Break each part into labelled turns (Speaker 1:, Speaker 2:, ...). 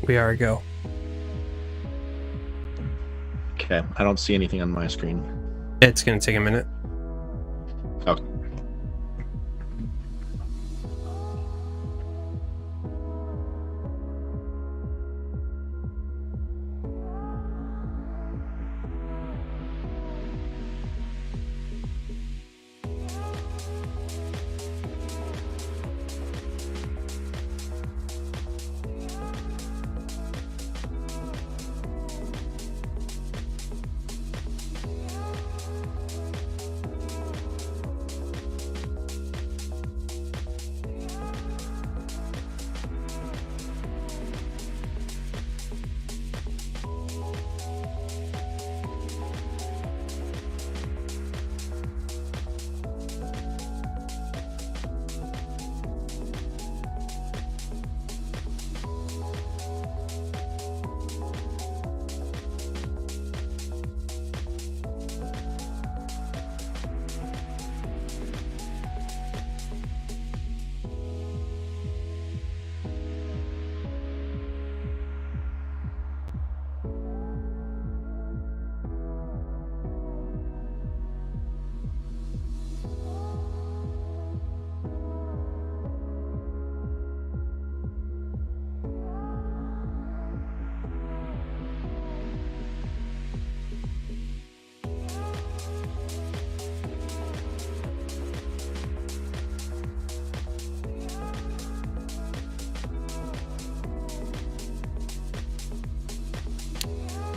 Speaker 1: We are a go.
Speaker 2: Okay, I don't see anything on my screen.
Speaker 1: It's going to take a minute.
Speaker 2: Okay.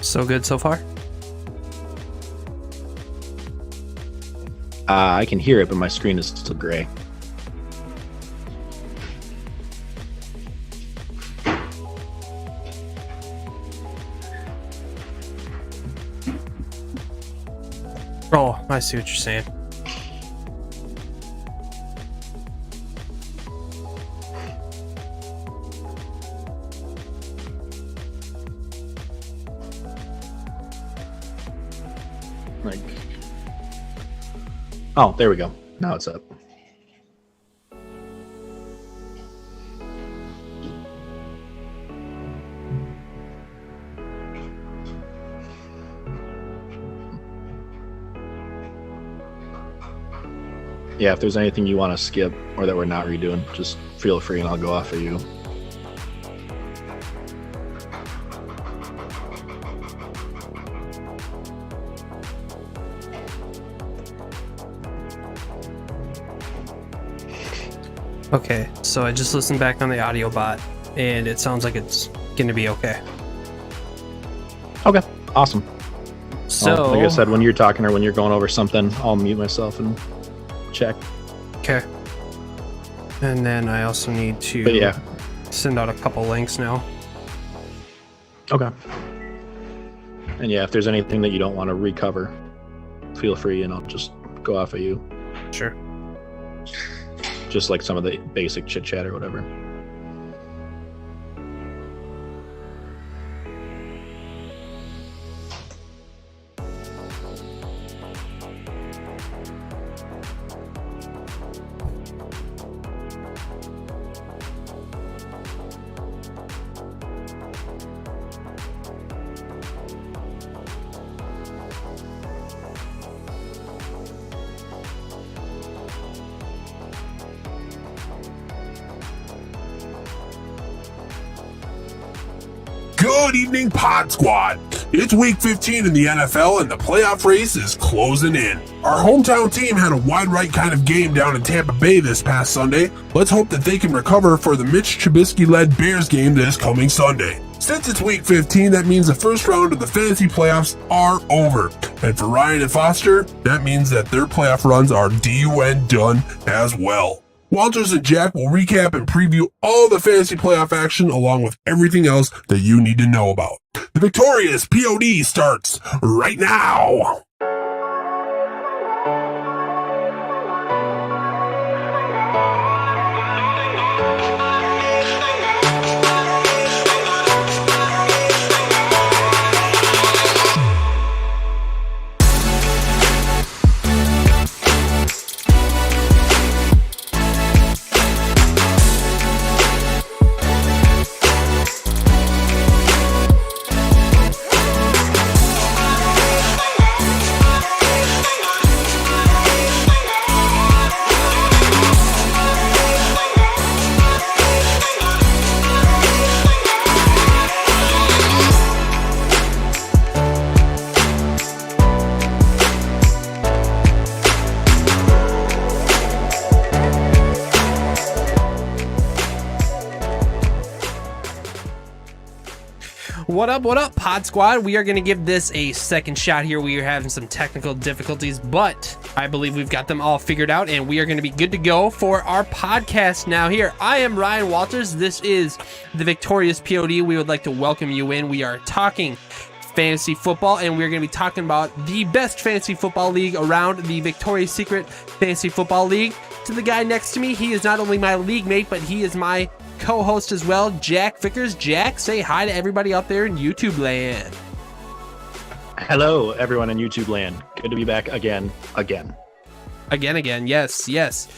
Speaker 1: So good so far?
Speaker 2: I can hear it, but my screen is still gray.
Speaker 1: Oh, I see what you're saying.
Speaker 2: Like, oh, there we go. Now it's up. Yeah, if there's anything you want to skip or that we're not redoing, just feel free and I'll go off of you.
Speaker 1: Okay, so I just listened back on the audio bot, and it sounds like it's going to be okay.
Speaker 2: Okay, awesome.
Speaker 1: So,
Speaker 2: well, like I said, when you're talking or when you're going over something, I'll mute myself and check.
Speaker 1: Okay. And then I also need to send out a couple links now.
Speaker 2: Okay. And yeah, if there's anything that you don't want to recover, feel free and I'll just go off of you.
Speaker 1: Sure.
Speaker 2: Just like some of the basic chit chat or whatever.
Speaker 3: Good evening, Pod Squad. It's week 15 in the NFL and the playoff race is closing in. Our hometown team had a wide right kind of game down in Tampa Bay this past Sunday. Let's hope that they can recover for the Mitch Trubisky-led Bears game this coming Sunday. Since it's week 15, that means the first round of the fantasy playoffs are over. And for Ryan and Foster, that means that their playoff runs are DUN done as well. Walters and Jack will recap and preview all the fantasy playoff action along with everything else that you need to know about. The Victorious POD starts right now!
Speaker 1: What up, Pod Squad? We are going to give this a second shot here. We are having some technical difficulties, but I believe we've got them all figured out, and we are going to be good to go for our podcast now here. I am Ryan Walters. This is the Victorious Pod. We would like to welcome you in. We are talking fantasy football, and we're going to be talking about the best fantasy football league around, the Victoria's Secret Fantasy Football League. To the guy next to me, he is not only my league mate, but he is my co-host as well, Jack Vickers. Jack, say hi to everybody out there in YouTube land.
Speaker 2: Hello, everyone in YouTube land. Good to be back again.
Speaker 1: Yes.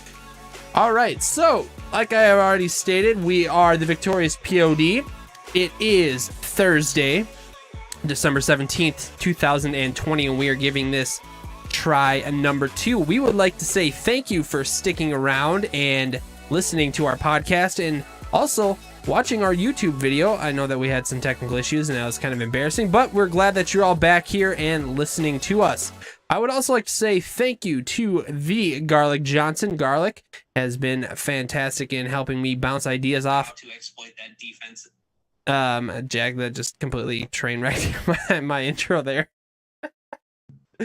Speaker 1: All right, so like I have already stated, we are the Victorious Pod. It is Thursday, December 17th, 2020, and we are giving this try number 2. We would like to say thank you for sticking around and listening to our podcast, and also watching our YouTube video. I know that we had some technical issues and that was kind of embarrassing, but we're glad that you're all back here and listening to us. I would also like to say thank you to the Garlic Johnson. Garlic has been fantastic in helping me bounce ideas off to exploit that defense. Jack, that just completely train wrecked my intro there.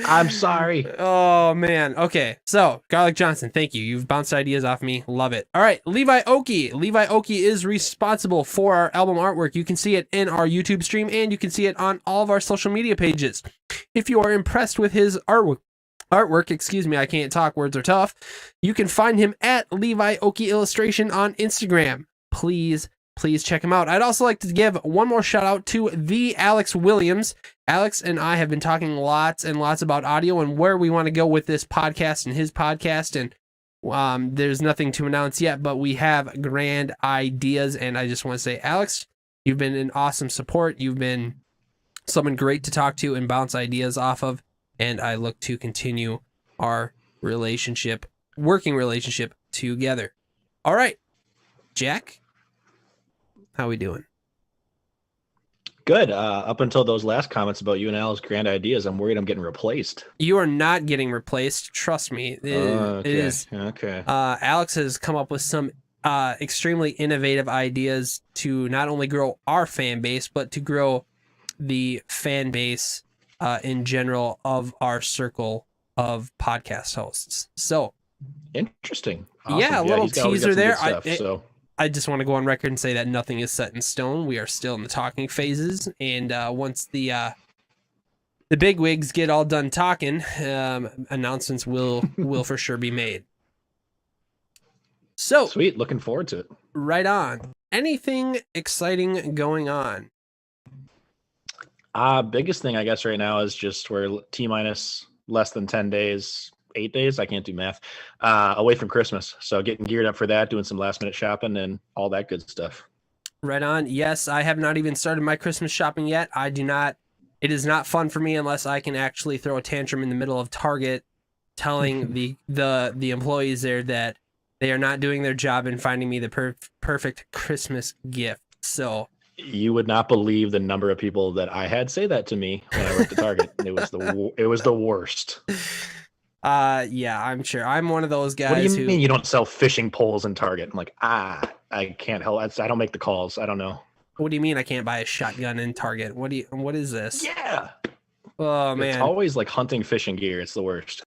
Speaker 2: I'm sorry.
Speaker 1: Oh man. Okay. So Garlic Johnson, thank you. You've bounced ideas off me. Love it. All right. Levi Oki. Levi Oki is responsible for our album artwork. You can see it in our YouTube stream, and you can see it on all of our social media pages. If you are impressed with his artwork, excuse me, I can't talk, words are tough. You can find him at Levi Oki Illustration on Instagram. Please check him out. I'd also like to give one more shout out to the Alex Williams. Alex and I have been talking lots and lots about audio and where we want to go with this podcast and his podcast. And there's nothing to announce yet, but we have grand ideas. And I just want to say, Alex, you've been an awesome support. You've been someone great to talk to and bounce ideas off of. And I look to continue our working relationship together. All right, Jack. How we doing?
Speaker 2: Good. Up until those last comments about you and Al's grand ideas, I'm worried I'm getting replaced.
Speaker 1: You are not getting replaced. Trust me. It is.
Speaker 2: Okay.
Speaker 1: Alex has come up with some extremely innovative ideas to not only grow our fan base, but to grow the fan base in general of our circle of podcast hosts. So
Speaker 2: interesting. Awesome.
Speaker 1: Yeah, a little teaser there. I just want to go on record and say that nothing is set in stone. We are still in the talking phases, and once the bigwigs get all done talking, announcements will for sure be made. So
Speaker 2: sweet, looking forward to it.
Speaker 1: Right on. Anything exciting going on?
Speaker 2: Biggest thing I guess right now is just we're T-minus less than 10 days. 8 days, I can't do math, away from Christmas. So getting geared up for that, doing some last minute shopping and all that good stuff.
Speaker 1: Right on. Yes, I have not even started my Christmas shopping yet. It is not fun for me unless I can actually throw a tantrum in the middle of Target telling the employees there that they are not doing their job in finding me the perfect Christmas gift. So
Speaker 2: you would not believe the number of people that I had say that to me when I worked at Target. It was the worst.
Speaker 1: Yeah, I'm sure. I'm one of those guys.
Speaker 2: What do you mean you don't sell fishing poles in Target? I'm like, I can't help. I don't make the calls. I don't know.
Speaker 1: What do you mean I can't buy a shotgun in Target? What is this?
Speaker 2: Yeah.
Speaker 1: Oh man.
Speaker 2: It's always like hunting fishing gear. It's the worst.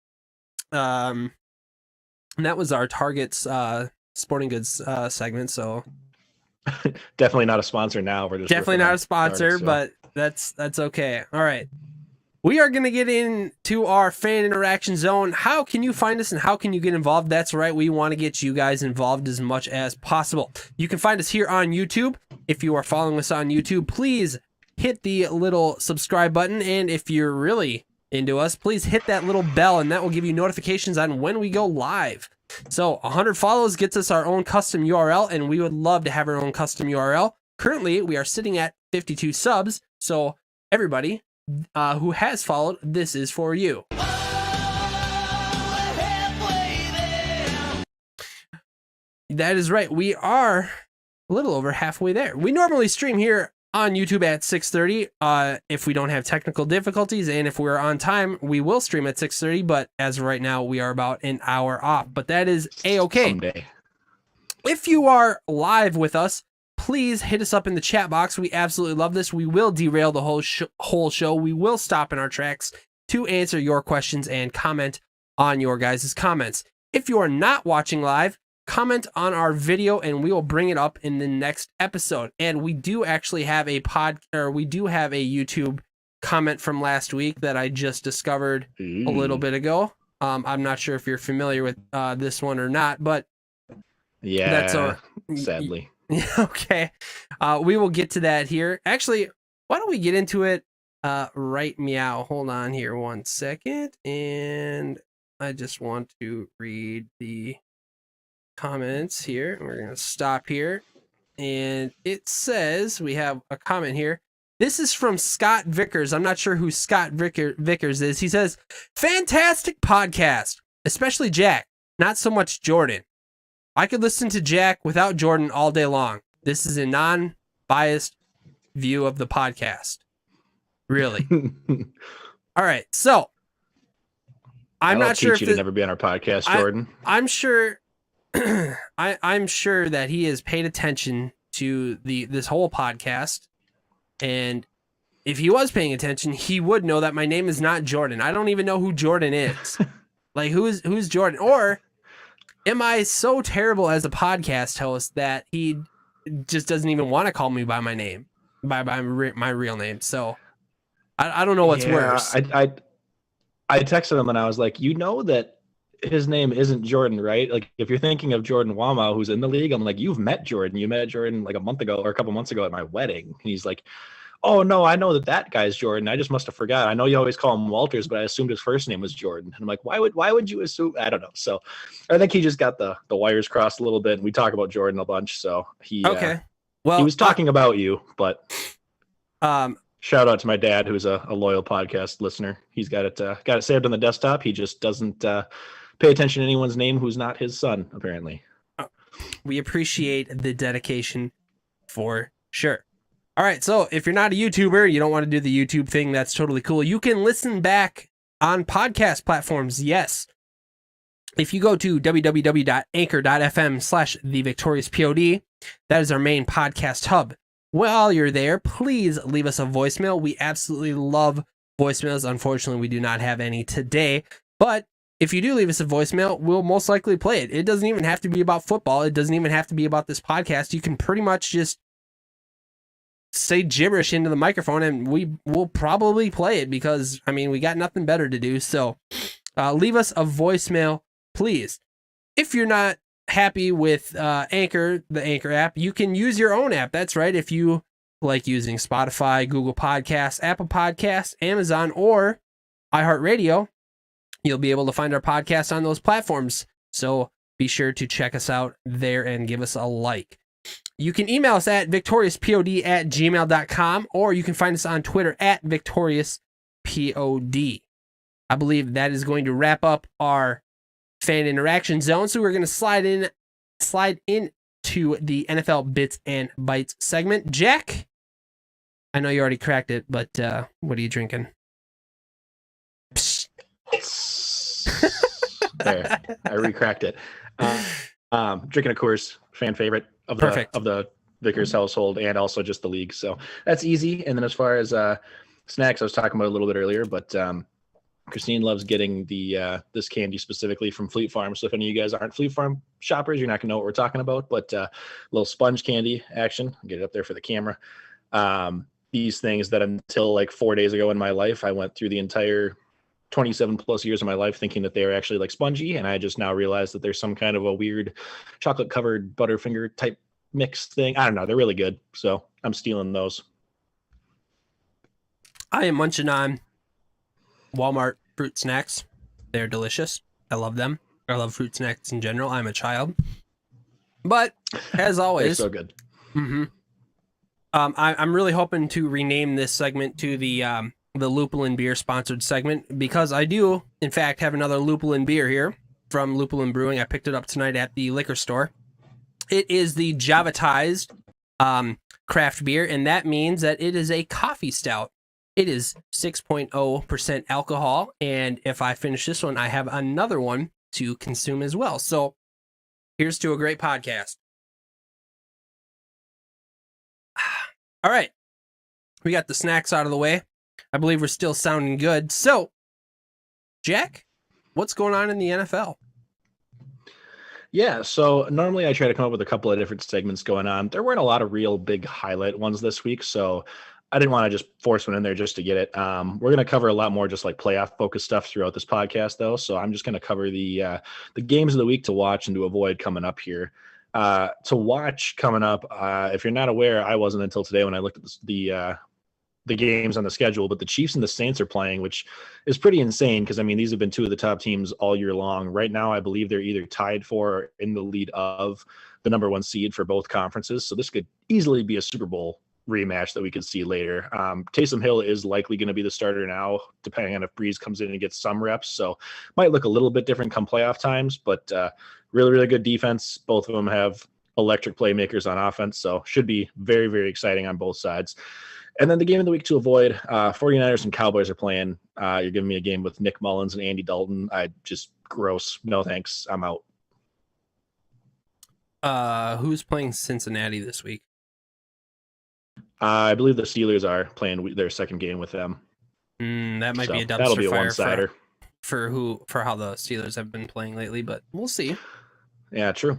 Speaker 1: And that was our Target's sporting goods segment. So
Speaker 2: definitely not a sponsor now. We're just
Speaker 1: definitely not a sponsor, but that's okay. All right. We are going to get into our fan interaction zone. How can you find us and how can you get involved? That's right. We want to get you guys involved as much as possible. You can find us here on YouTube. If you are following us on YouTube, please hit the little subscribe button. And if you're really into us, please hit that little bell and that will give you notifications on when we go live. So 100 follows gets us our own custom URL, and we would love to have our own custom URL. Currently, we are sitting at 52 subs. So everybody who has followed, this is for you. That is right. We are a little over halfway there. We normally stream here on YouTube at 6:30. If we don't have technical difficulties and if we're on time, we will stream at 6:30. But as of right now, we are about an hour off. But that is A-okay.
Speaker 2: Someday.
Speaker 1: If you are live with us, please hit us up in the chat box. We absolutely love this. We will derail the whole show. We will stop in our tracks to answer your questions and comment on your guys' comments. If you are not watching live, comment on our video and we will bring it up in the next episode. And we do actually have a YouTube comment from last week that I just discovered a little bit ago. I'm not sure if you're familiar with this one or not, but
Speaker 2: yeah,
Speaker 1: that's
Speaker 2: sadly.
Speaker 1: Okay. We will get to that here. Actually, why don't we get into it right meow? Hold on here 1 second. And I just want to read the comments here. We're going to stop here. And it says, we have a comment here. This is from Scott Vickers. I'm not sure who Scott Vickers is. He says, fantastic podcast, especially Jack. Not so much Jordan. I could listen to Jack without Jordan all day long. This is a non-biased view of the podcast. Really. All right. So I'm not sure if
Speaker 2: you to never be on our podcast, Jordan.
Speaker 1: I'm sure I'm sure that he has paid attention to this whole podcast. And if he was paying attention, he would know that my name is not Jordan. I don't even know who Jordan is. Like, who's Jordan? Or am I so terrible as a podcast host that he just doesn't even want to call me by my name, by my real name? So I don't know what's worse.
Speaker 2: I texted him and I was like, you know that his name isn't Jordan, right? Like, if you're thinking of Jordan Wama, who's in the league, I'm like, you've met Jordan. You met Jordan like a month ago or a couple months ago at my wedding. And he's like, oh, no, I know that guy's Jordan. I just must have forgot. I know you always call him Walters, but I assumed his first name was Jordan. And I'm like, why would you assume? I don't know. So I think he just got the wires crossed a little bit. And we talk about Jordan a bunch. So he was talking about you, but shout out to my dad, who's a loyal podcast listener. He's got it saved on the desktop. He just doesn't pay attention to anyone's name who's not his son, apparently.
Speaker 1: We appreciate the dedication for sure. All right, so if you're not a YouTuber, you don't want to do the YouTube thing, that's totally cool. You can listen back on podcast platforms, yes. If you go to www.anchor.fm/thevictoriouspod, that is our main podcast hub. While you're there, please leave us a voicemail. We absolutely love voicemails. Unfortunately, we do not have any today, but if you do leave us a voicemail, we'll most likely play it. It doesn't even have to be about football. It doesn't even have to be about this podcast. You can pretty much just say gibberish into the microphone and we will probably play it because, I mean, we got nothing better to do. So leave us a voicemail, please. If you're not happy with Anchor, the Anchor app, you can use your own app. That's right. If you like using Spotify, Google Podcasts, Apple Podcasts, Amazon, or iHeartRadio, you'll be able to find our podcast on those platforms. So be sure to check us out there and give us a like. You can email us at victoriouspod@gmail.com, or you can find us on Twitter at victoriouspod. I believe that is going to wrap up our fan interaction zone. So we're going to slide into the NFL Bits and Bites segment. Jack, I know you already cracked it, but what are you drinking?
Speaker 2: There, I recracked it. Drinking a Coors, fan favorite of the Vickers household and also just the league. So that's easy. And then as far as snacks, I was talking about a little bit earlier, but Christine loves getting this candy specifically from Fleet Farm. So if any of you guys aren't Fleet Farm shoppers, you're not gonna know what we're talking about. But little sponge candy action. I'll get it up there for the camera. These things that until like 4 days ago in my life, I went through the entire 27 plus years of my life thinking that they were actually like spongy, and I just now realized that there's some kind of a weird chocolate covered Butterfinger type mix thing. I don't know, they're really good, so I'm stealing those.
Speaker 1: I am munching on Walmart fruit snacks. They're delicious. I love them. I love fruit snacks in general. I'm a child, but as always,
Speaker 2: they're so good.
Speaker 1: I'm really hoping to rename this segment to the Lupulin Beer sponsored segment, because I do, in fact, have another Lupulin beer here from Lupulin Brewing. I picked it up tonight at the liquor store. It is the Javatized craft beer, and that means that it is a coffee stout. It is 6.0% alcohol, and if I finish this one, I have another one to consume as well. So here's to a great podcast. All right. We got the snacks out of the way. I believe we're still sounding good. So, Jack, what's going on in the NFL?
Speaker 2: Yeah, so normally I try to come up with a couple of different segments going on. There weren't a lot of real big highlight ones this week, so I didn't want to just force one in there just to get it. We're going to cover a lot more just like playoff focused stuff throughout this podcast, though. So I'm just going to cover the games of the week to watch and to avoid coming up here. To watch coming up, if you're not aware, I wasn't until today when I looked at the games on the schedule, but the Chiefs and the Saints are playing, which is pretty insane because, I mean, these have been two of the top teams all year long. Right now, I believe they're either tied for or in the lead of the number one seed for both conferences. So this could easily be a Super Bowl rematch that we could see later. Taysom Hill is likely going to be the starter now, depending on if Breeze comes in and gets some reps. So might look a little bit different come playoff times, but really, really good defense. Both of them have electric playmakers on offense. So should be very, very exciting on both sides. And then the game of the week to avoid, 49ers and Cowboys are playing. You're giving me a game with Nick Mullins and Andy Dalton. Gross. No, thanks. I'm out.
Speaker 1: Who's playing Cincinnati this week?
Speaker 2: I believe the Steelers are playing their second game with them.
Speaker 1: That might be a dumpster
Speaker 2: that'll be a
Speaker 1: fire
Speaker 2: one-sider.
Speaker 1: For how the Steelers have been playing lately, but we'll see.
Speaker 2: Yeah, true.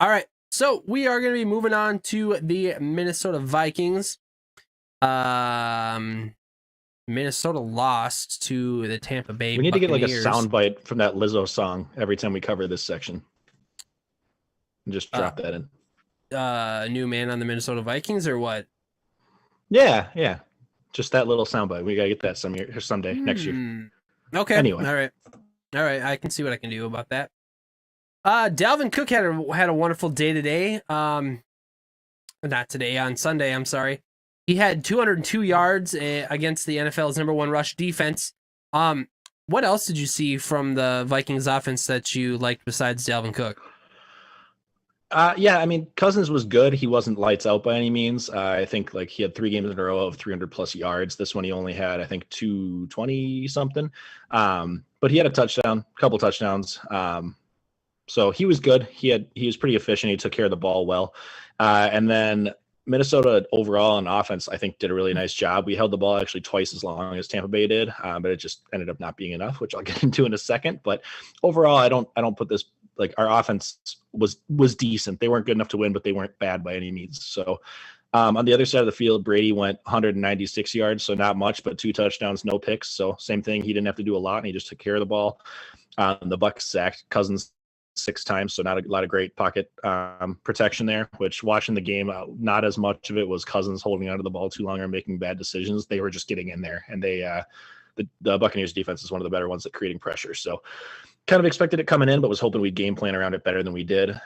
Speaker 1: All right. So we are going to be moving on to the Minnesota Vikings. Minnesota lost to the Tampa Bay
Speaker 2: We need to get like a
Speaker 1: Buccaneers.
Speaker 2: soundbite from that Lizzo song every time we cover this section. And just drop that in.
Speaker 1: New man on the Minnesota Vikings or what?
Speaker 2: Yeah. Just that little soundbite. We gotta get that someday next year.
Speaker 1: Okay.
Speaker 2: Anyway.
Speaker 1: All right. I can see what I can do about that. Dalvin Cook had a wonderful day today. Not today, on Sunday. I'm sorry. He had 202 yards against the NFL's number one rush defense. What else did you see from the Vikings offense that you liked besides Dalvin Cook?
Speaker 2: Yeah, I mean, Cousins was good. He wasn't lights out by any means. I think like he had 3 games in a row of 300 plus yards. This one he only had, I think, 220 something. But he had a couple touchdowns. So he was good. He was pretty efficient. He took care of the ball well. And then Minnesota overall on offense, I think, did a really nice job. We held the ball actually twice as long as Tampa Bay did, but it just ended up not being enough, which I'll get into in a second. But overall, I don't put this, like, our offense was decent. They weren't good enough to win, but they weren't bad by any means. So on the other side of the field, Brady went 196 yards, so not much, but 2 touchdowns, no picks. So same thing. He didn't have to do a lot, and he just took care of the ball. The Bucs sacked Cousins 6 times, so not a lot of great pocket protection there, which watching the game, not as much of it was Cousins holding onto the ball too long or making bad decisions. They were just getting in there, and the Buccaneers defense is one of the better ones at creating pressure. So kind of expected it coming in, but was hoping we'd game plan around it better than we did.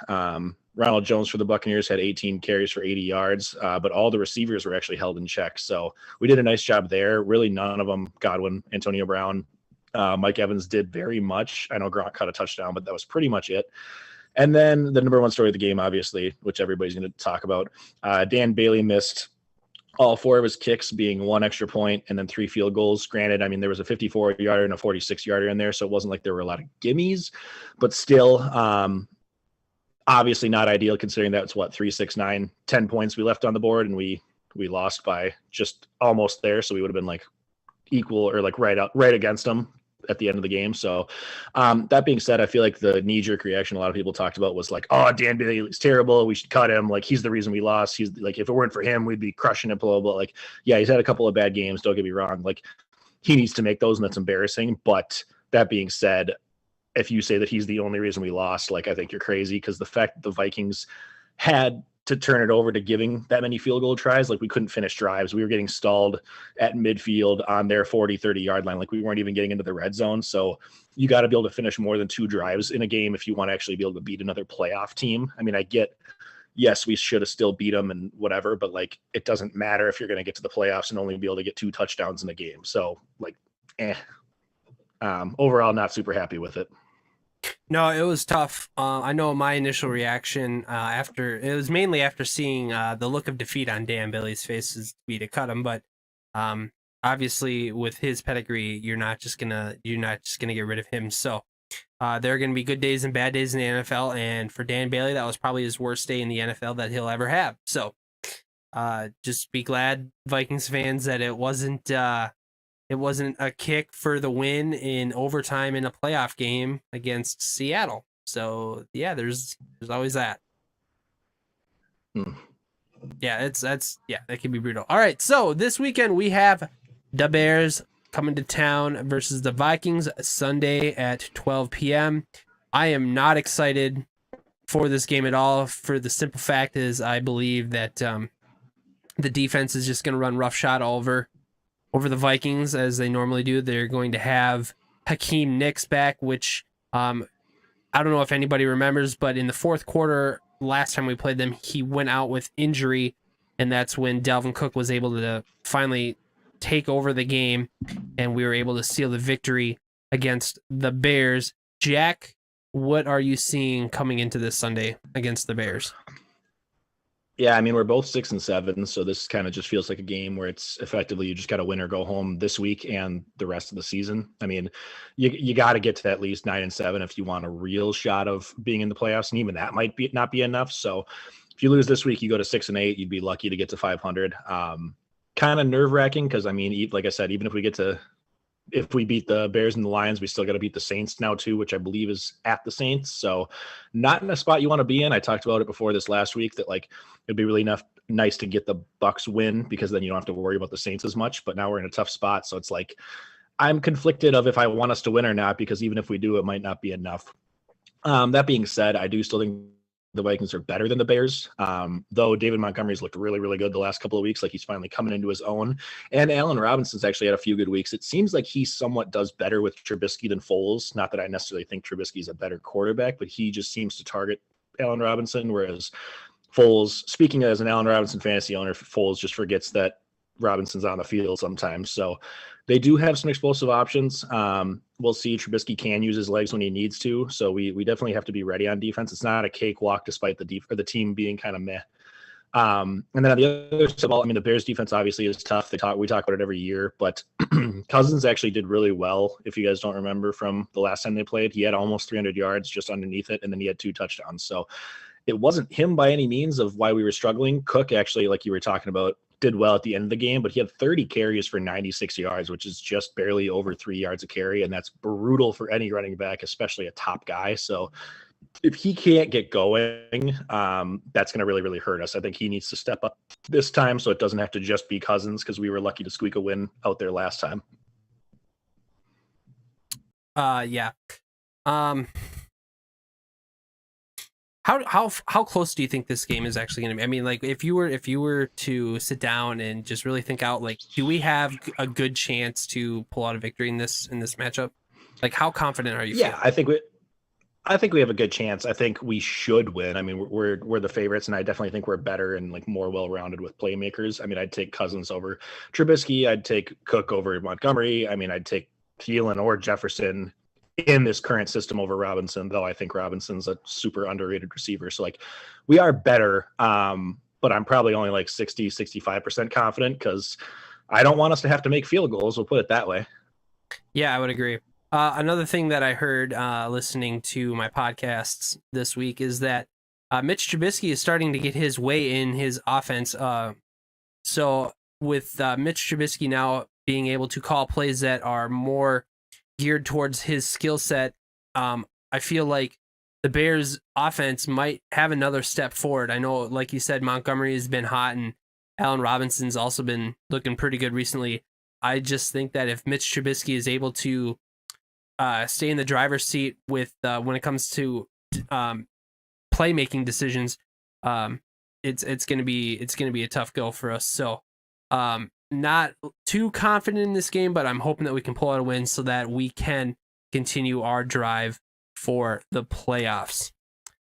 Speaker 2: Ronald Jones for the Buccaneers had 18 carries for 80 yards, but all the receivers were actually held in check. So we did a nice job there. Really none of them, Godwin, Antonio Brown, Mike Evans did very much. I know Gronk caught a touchdown, but that was pretty much it. And then the number one story of the game, obviously, which everybody's going to talk about, Dan Bailey missed all 4 of his kicks, being 1 extra point and then 3 field goals. Granted, I mean, there was a 54-yarder and a 46-yarder in there, so it wasn't like there were a lot of gimmies, but still, obviously not ideal considering that's 3, 6, 9, 10 points we left on the board, and we lost by just almost there. So we would have been like equal or like right against them at the end of the game. So that being said, I feel like the knee-jerk reaction a lot of people talked about was like, oh, Dan Bailey's terrible, we should cut him, like he's the reason we lost, he's like, if it weren't for him we'd be crushing it, blah, blah, blah. Like, yeah, he's had a couple of bad games, don't get me wrong, like he needs to make those, and that's embarrassing. But that being said, if you say that he's the only reason we lost, like I think you're crazy, because the fact that the Vikings had to turn it over to giving that many field goal tries, like we couldn't finish drives. We were getting stalled at midfield on their 40, 30-yard line. Like we weren't even getting into the red zone. So you got to be able to finish more than 2 drives in a game if you want to actually be able to beat another playoff team. I mean, I get, yes, we should have still beat them and whatever, but like it doesn't matter if you're going to get to the playoffs and only be able to get 2 touchdowns in a game. So like, overall, not super happy with it.
Speaker 1: No, it was tough. I know my initial reaction it was mainly after seeing the look of defeat on Dan Bailey's face is to be to cut him, but obviously with his pedigree, you're not just gonna get rid of him. So there are gonna be good days and bad days in the NFL, and for Dan Bailey, that was probably his worst day in the NFL that he'll ever have. So just be glad, Vikings fans, that it wasn't a kick for the win in overtime in a playoff game against Seattle. So yeah, there's always that. Yeah, that can be brutal. All right, so this weekend we have the Bears coming to town versus the Vikings Sunday at 12 p.m. I am not excited for this game at all, for the simple fact is I believe that the defense is just going to run roughshod over the Vikings as they normally do. They're going to have Hakeem Nicks back, which I don't know if anybody remembers, but in the fourth quarter last time we played them, he went out with injury, and that's when Dalvin Cook was able to finally take over the game, and we were able to seal the victory against the Bears. Jack, what are you seeing coming into this Sunday against the Bears?
Speaker 2: Yeah, I mean, we're both 6-7, so this kind of just feels like a game where it's effectively you just got to win or go home this week and the rest of the season. I mean, you got to get to at least 9-7 if you want a real shot of being in the playoffs, and even that might not be enough. So if you lose this week, you go to 6-8, you'd be lucky to get to 500. Kind of nerve wracking because, I mean, like I said, even if we beat the Bears and the Lions, we still got to beat the Saints now too, which I believe is at the Saints. So not in a spot you want to be in. I talked about it before this last week that like it'd be really nice to get the Bucs win because then you don't have to worry about the Saints as much. But now we're in a tough spot. So it's like I'm conflicted of if I want us to win or not, because even if we do, it might not be enough. That being said, I do still think the Vikings are better than the Bears, though David Montgomery's looked really, really good the last couple of weeks. Like he's finally coming into his own. And Allen Robinson's actually had a few good weeks. It seems like he somewhat does better with Trubisky than Foles. Not that I necessarily think Trubisky's a better quarterback, but he just seems to target Allen Robinson, whereas Foles, speaking as an Allen Robinson fantasy owner, Foles just forgets that Robinson's on the field sometimes. So they do have some explosive options. We'll see. Trubisky can use his legs when he needs to. So we definitely have to be ready on defense. It's not a cakewalk despite the team being kind of meh. And then on the other side of the ball, I mean, the Bears defense obviously is tough. We talk about it every year, but Cousins actually did really well. If you guys don't remember from the last time they played, he had almost 300 yards just underneath it. And then he had 2 touchdowns. So it wasn't him by any means of why we were struggling. Cook actually, like you were talking about, did well at the end of the game, but he had 30 carries for 96 yards, which is just barely over 3 yards a carry. And that's brutal for any running back, especially a top guy. So if he can't get going, that's going to really, really hurt us. I think he needs to step up this time so it doesn't have to just be Cousins, because we were lucky to squeak a win out there last time.
Speaker 1: Yeah. How close do you think this game is actually going to be? I mean, like if you were to sit down and just really think out, like, do we have a good chance to pull out a victory in this matchup? Like, how confident are you?
Speaker 2: Yeah, feeling? I think we have a good chance. I think we should win. I mean, we're the favorites, and I definitely think we're better and like more well-rounded with playmakers. I mean, I'd take Cousins over Trubisky. I'd take Cook over Montgomery. I mean, I'd take Thielen or Jefferson in this current system over Robinson, though I think Robinson's a super underrated receiver. So like we are better, but I'm probably only like 65% confident because I don't want us to have to make field goals. We'll put it that way.
Speaker 1: Yeah, I would agree. Another thing that I heard listening to my podcasts this week is that Mitch Trubisky is starting to get his way in his offense. So with Mitch Trubisky now being able to call plays that are more geared towards his skill set, I feel like the Bears offense might have another step forward. I know, like you said, Montgomery has been hot and Allen Robinson's also been looking pretty good recently. I just think that if Mitch Trubisky is able to stay in the driver's seat with when it comes to playmaking decisions, it's gonna be a tough go for us. So not too confident in this game, but I'm hoping that we can pull out a win so that we can continue our drive for the playoffs.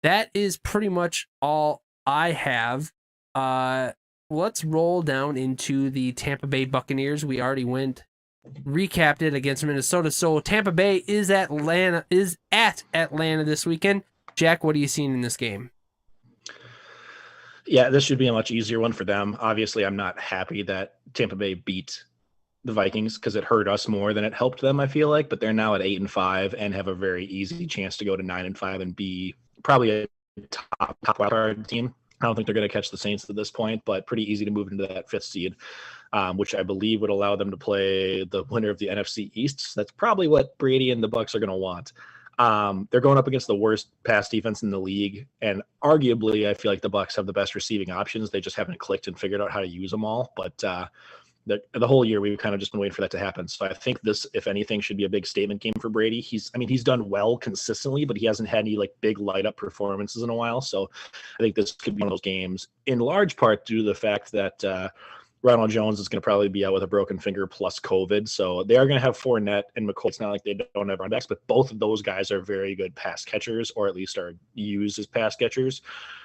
Speaker 1: That is pretty much all I have. Let's roll down into the Tampa Bay Buccaneers. We already recapped it against Minnesota. So Tampa Bay is at Atlanta this weekend. Jack, what are you seeing in this game?
Speaker 2: Yeah, this should be a much easier one for them. Obviously, I'm not happy that Tampa Bay beat the Vikings because it hurt us more than it helped them, I feel like. But they're now at 8-5 and have a very easy chance to go to 9-5 and be probably a top wild card team. I don't think they're going to catch the Saints at this point, but pretty easy to move into that 5th seed, which I believe would allow them to play the winner of the NFC East. So that's probably what Brady and the Bucs are going to want. They're going up against the worst pass defense in the league, and arguably, I feel like the Bucs have the best receiving options. They just haven't clicked and figured out how to use them all. But the whole year we've kind of just been waiting for that to happen. So I think this, if anything, should be a big statement game for Brady. He's done well consistently, but he hasn't had any like big light up performances in a while. So I think this could be one of those games, in large part due to the fact that Ronald Jones is going to probably be out with a broken finger plus COVID. So they are going to have Fournette and McCoy. It's not like they don't have running backs, but both of those guys are very good pass catchers, or at least are used as pass catchers,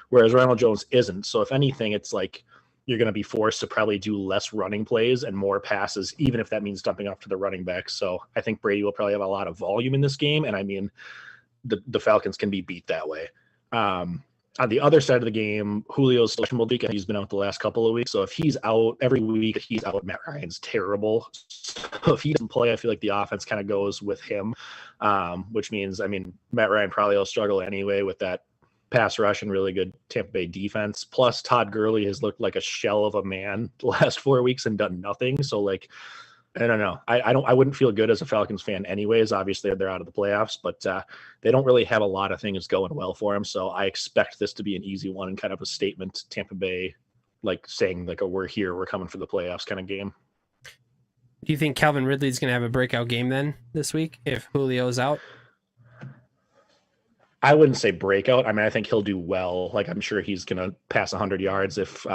Speaker 2: whereas Ronald Jones isn't. So if anything, it's like you're going to be forced to probably do less running plays and more passes, even if that means dumping off to the running back. So I think Brady will probably have a lot of volume in this game. And I mean, the Falcons can be beat that way. On the other side of the game, Julio's questionable week, and he's been out the last couple of weeks. So if he's out every week, he's out. Matt Ryan's terrible. So if he doesn't play, I feel like the offense kind of goes with him, which means, I mean, Matt Ryan probably will struggle anyway with that pass rush and really good Tampa Bay defense. Plus, Todd Gurley has looked like a shell of a man the last 4 weeks and done nothing. So, like, I don't know. I wouldn't feel good as a Falcons fan anyways. Obviously, they're out of the playoffs, but they don't really have a lot of things going well for them. So I expect this to be an easy one and kind of a statement, Tampa Bay, like saying like, oh, we're here, we're coming for the playoffs kind of game.
Speaker 1: Do you think Calvin Ridley's going to have a breakout game then this week if Julio's out?
Speaker 2: I wouldn't say breakout. I mean, I think he'll do well. Like, I'm sure he's going to pass 100 yards if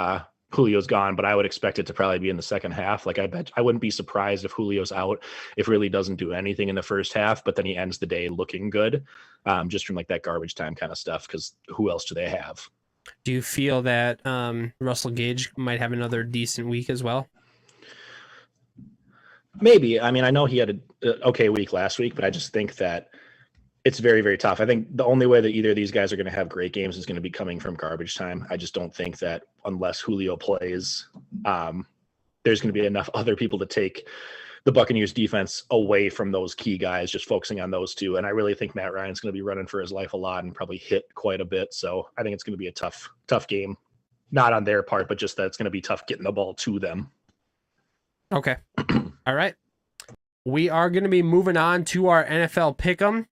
Speaker 2: Julio's gone, but I would expect it to probably be in the second half. Like, I wouldn't be surprised if Julio's out, if really doesn't do anything in the first half, but then he ends the day looking good, just from like that garbage time kind of stuff, because who else do they have?
Speaker 1: Do you feel that Russell Gage might have another decent week as well?
Speaker 2: Maybe. I mean, I know he had an okay week last week, but I just think that it's very, very tough. I think the only way that either of these guys are going to have great games is going to be coming from garbage time. I just don't think that unless Julio plays, there's going to be enough other people to take the Buccaneers defense away from those key guys, just focusing on those two. And I really think Matt Ryan's going to be running for his life a lot and probably hit quite a bit. So I think it's going to be a tough game, not on their part, but just that it's going to be tough getting the ball to them.
Speaker 1: Okay. All right. We are going to be moving on to our NFL Pick'em.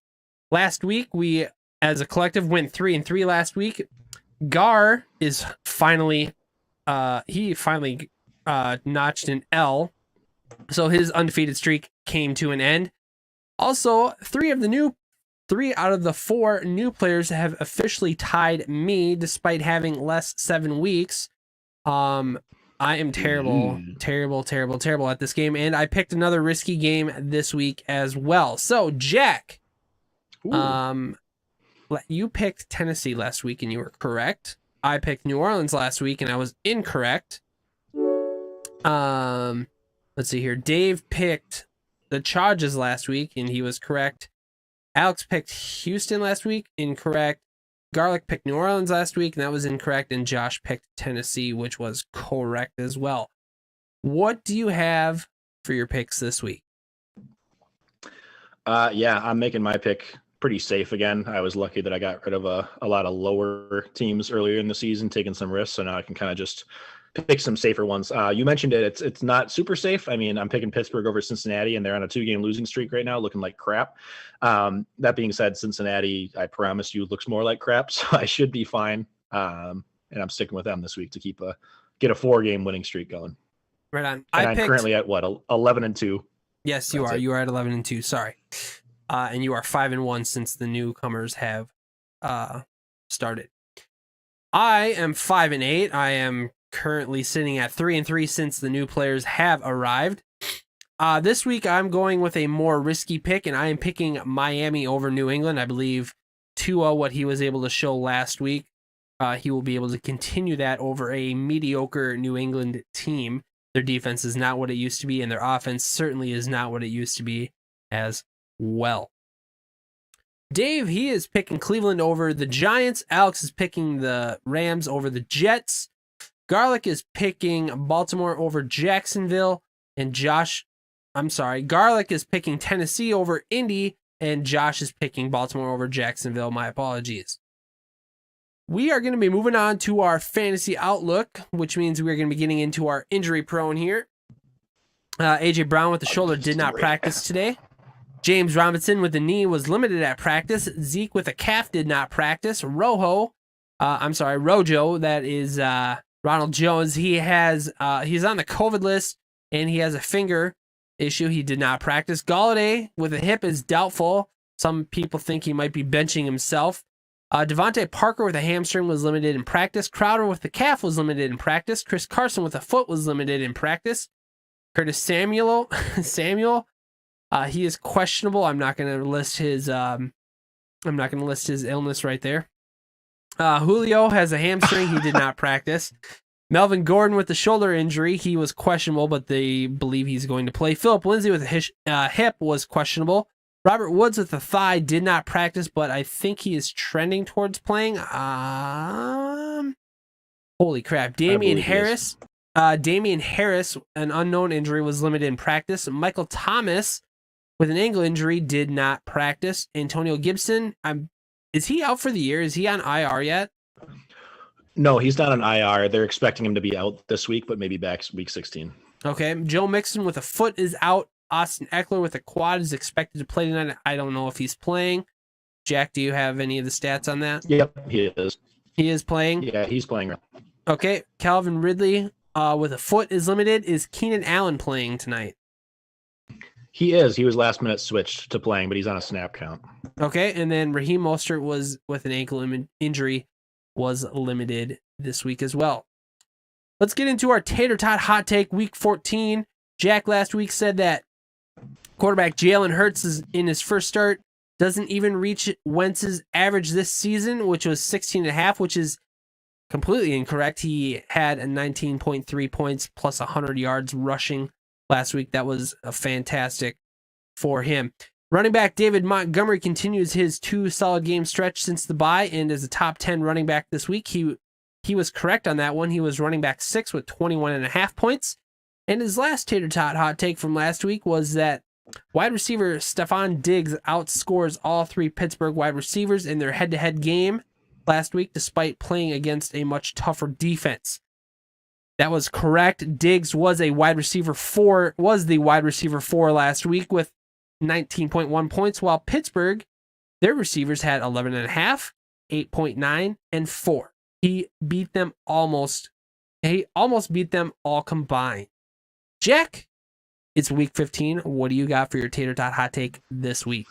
Speaker 1: Last week, we, as a collective, went 3-3 last week. Gar is finally, he finally notched an L. So his undefeated streak came to an end. Also, three out of the 4 new players have officially tied me, despite having less 7 weeks. I am terrible at this game, and I picked another risky game this week as well. So, Jack, you picked Tennessee last week, and you were correct. I picked New Orleans last week, and I was incorrect. Let's see here. Dave picked the Chargers last week, and he was correct. Alex picked Houston last week, incorrect. Garlic picked New Orleans last week, and that was incorrect. And Josh picked Tennessee, which was correct as well. What do you have for your picks this week?
Speaker 2: Yeah, I'm making my pick pretty safe again. I was lucky that I got rid of a lot of lower teams earlier in the season, taking some risks, so now I can kind of just pick some safer ones. You mentioned it. It's not super safe. I mean, I'm picking Pittsburgh over Cincinnati, and they're on a 2-game losing streak right now, looking like crap. That being said, Cincinnati, I promise you, looks more like crap, so I should be fine. And I'm sticking with them this week to get a 4-game winning streak going.
Speaker 1: Right on.
Speaker 2: I'm currently at what, 11-2.
Speaker 1: Yes, you are. You are at 11-2. Sorry. And you are 5-1 since the newcomers have started. I am 5-8. I am currently sitting at 3-3 since the new players have arrived. This week I'm going with a more risky pick, and I am picking Miami over New England. I believe Tua, what he was able to show last week, he will be able to continue that over a mediocre New England team. Their defense is not what it used to be, and their offense certainly is not what it used to be as well. Dave, he is picking Cleveland over the Giants. Alex is picking the Rams over the Jets. Garlic is picking Baltimore over Jacksonville. And Garlic is picking Tennessee over Indy. And Josh is picking Baltimore over Jacksonville. My apologies. we are going to be moving on to our fantasy outlook, which means we're going to be getting into our injury prone here. AJ Brown with the shoulder did not practice today. James Robinson with the knee was limited at practice. Zeke with a calf did not practice. Rojo, that is Ronald Jones. He's on the COVID list and he has a finger issue. He did not practice. Galladay with a hip is doubtful. Some people think he might be benching himself. Devontae Parker with a hamstring was limited in practice. Crowder with the calf was limited in practice. Chris Carson with a foot was limited in practice. Curtis Samuel, he is questionable. I'm not going to list his illness right there. Julio has a hamstring. He did not practice. Melvin Gordon with the shoulder injury. He was questionable, but they believe he's going to play. Philip Lindsay with a hip was questionable. Robert Woods with the thigh did not practice, but I think he is trending towards playing. Holy crap. Damian Harris, an unknown injury, was limited in practice. Michael Thomas with an ankle injury did not practice. Antonio Gibson, is he out for the year? Is he on IR yet?
Speaker 2: No, he's not on IR. They're expecting him to be out this week, but maybe back week 16.
Speaker 1: Okay. Joe Mixon with a foot is out. Austin Eckler with a quad is expected to play tonight. I don't know if he's playing. Jack, do you have any of the stats on that?
Speaker 2: Yep, he is.
Speaker 1: He is playing?
Speaker 2: Yeah, he's playing.
Speaker 1: Okay. Calvin Ridley with a foot is limited. Is Keenan Allen playing tonight?
Speaker 2: He is. He was last minute switched to playing, but he's on a snap count.
Speaker 1: Okay. And then Raheem Mostert was with an ankle injury, was limited this week as well. Let's get into our Tater Tot hot take week 14. Jack last week said that quarterback Jalen Hurts is in his first start, doesn't even reach Wentz's average this season, which was 16.5, which is completely incorrect. He had a 19.3 points plus 100 yards rushing last week. That was a fantastic for him. Running back David Montgomery continues his 2 solid game stretch since the bye and is a top 10 running back this week. He was correct on that one. He was running back 6 with 21.5 points. And his last Tater Tot hot take from last week was that wide receiver Stephon Diggs outscores all 3 Pittsburgh wide receivers in their head-to-head game last week, despite playing against a much tougher defense. That was correct. Diggs was the wide receiver 4 last week with 19.1 points, while Pittsburgh, their receivers had 11.5, 8.9, and 4. He almost beat them all combined. Jack, it's week 15. What do you got for your Tater Tot hot take this week?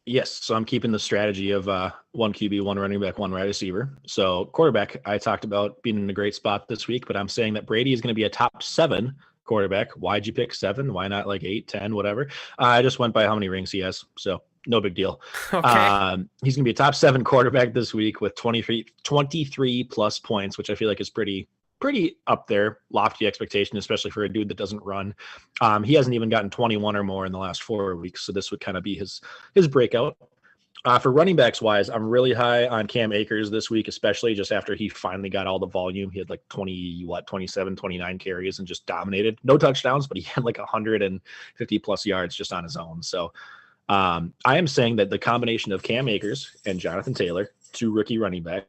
Speaker 2: Yes, so I'm keeping the strategy of 1 QB, 1 running back, 1 wide receiver. So quarterback, I talked about being in a great spot this week, but I'm saying that Brady is going to be a top 7 quarterback. Why'd you pick 7? Why not like 8, 10, whatever? I just went by how many rings he has, so no big deal.
Speaker 1: Okay.
Speaker 2: He's going to be a top 7 quarterback this week with 23 plus points, which I feel like is pretty up there, lofty expectation, especially for a dude that doesn't run. He hasn't even gotten 21 or more in the last 4 weeks, so this would kind of be his breakout. For running backs wise, I'm really high on Cam Akers this week, especially just after he finally got all the volume. He had like 27, 29 carries and just dominated. No touchdowns, but he had like 150 plus yards just on his own. So I am saying that the combination of Cam Akers and Jonathan Taylor, 2 rookie running backs,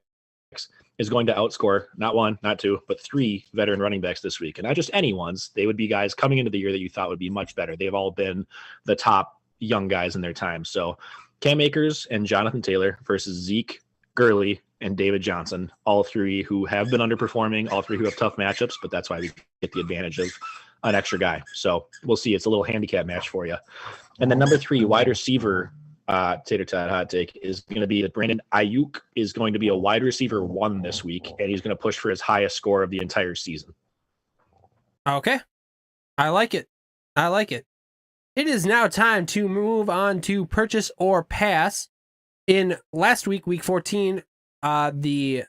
Speaker 2: is going to outscore not 1, not 2, but 3 veteran running backs this week. And not just any ones. They would be guys coming into the year that you thought would be much better. They've all been the top young guys in their time. So Cam Akers and Jonathan Taylor versus Zeke, Gurley, and David Johnson, all 3 who have been underperforming, all 3 who have tough matchups, but that's why we get the advantage of an extra guy. So we'll see. It's a little handicap match for you. And then number 3, wide receiver, Tater Tot hot take is going to be that Brandon Ayuk is going to be a wide receiver 1 this week, and he's going to push for his highest score of the entire season.
Speaker 1: Okay. I like it. It is now time to move on to purchase or pass. In last week, week 14, the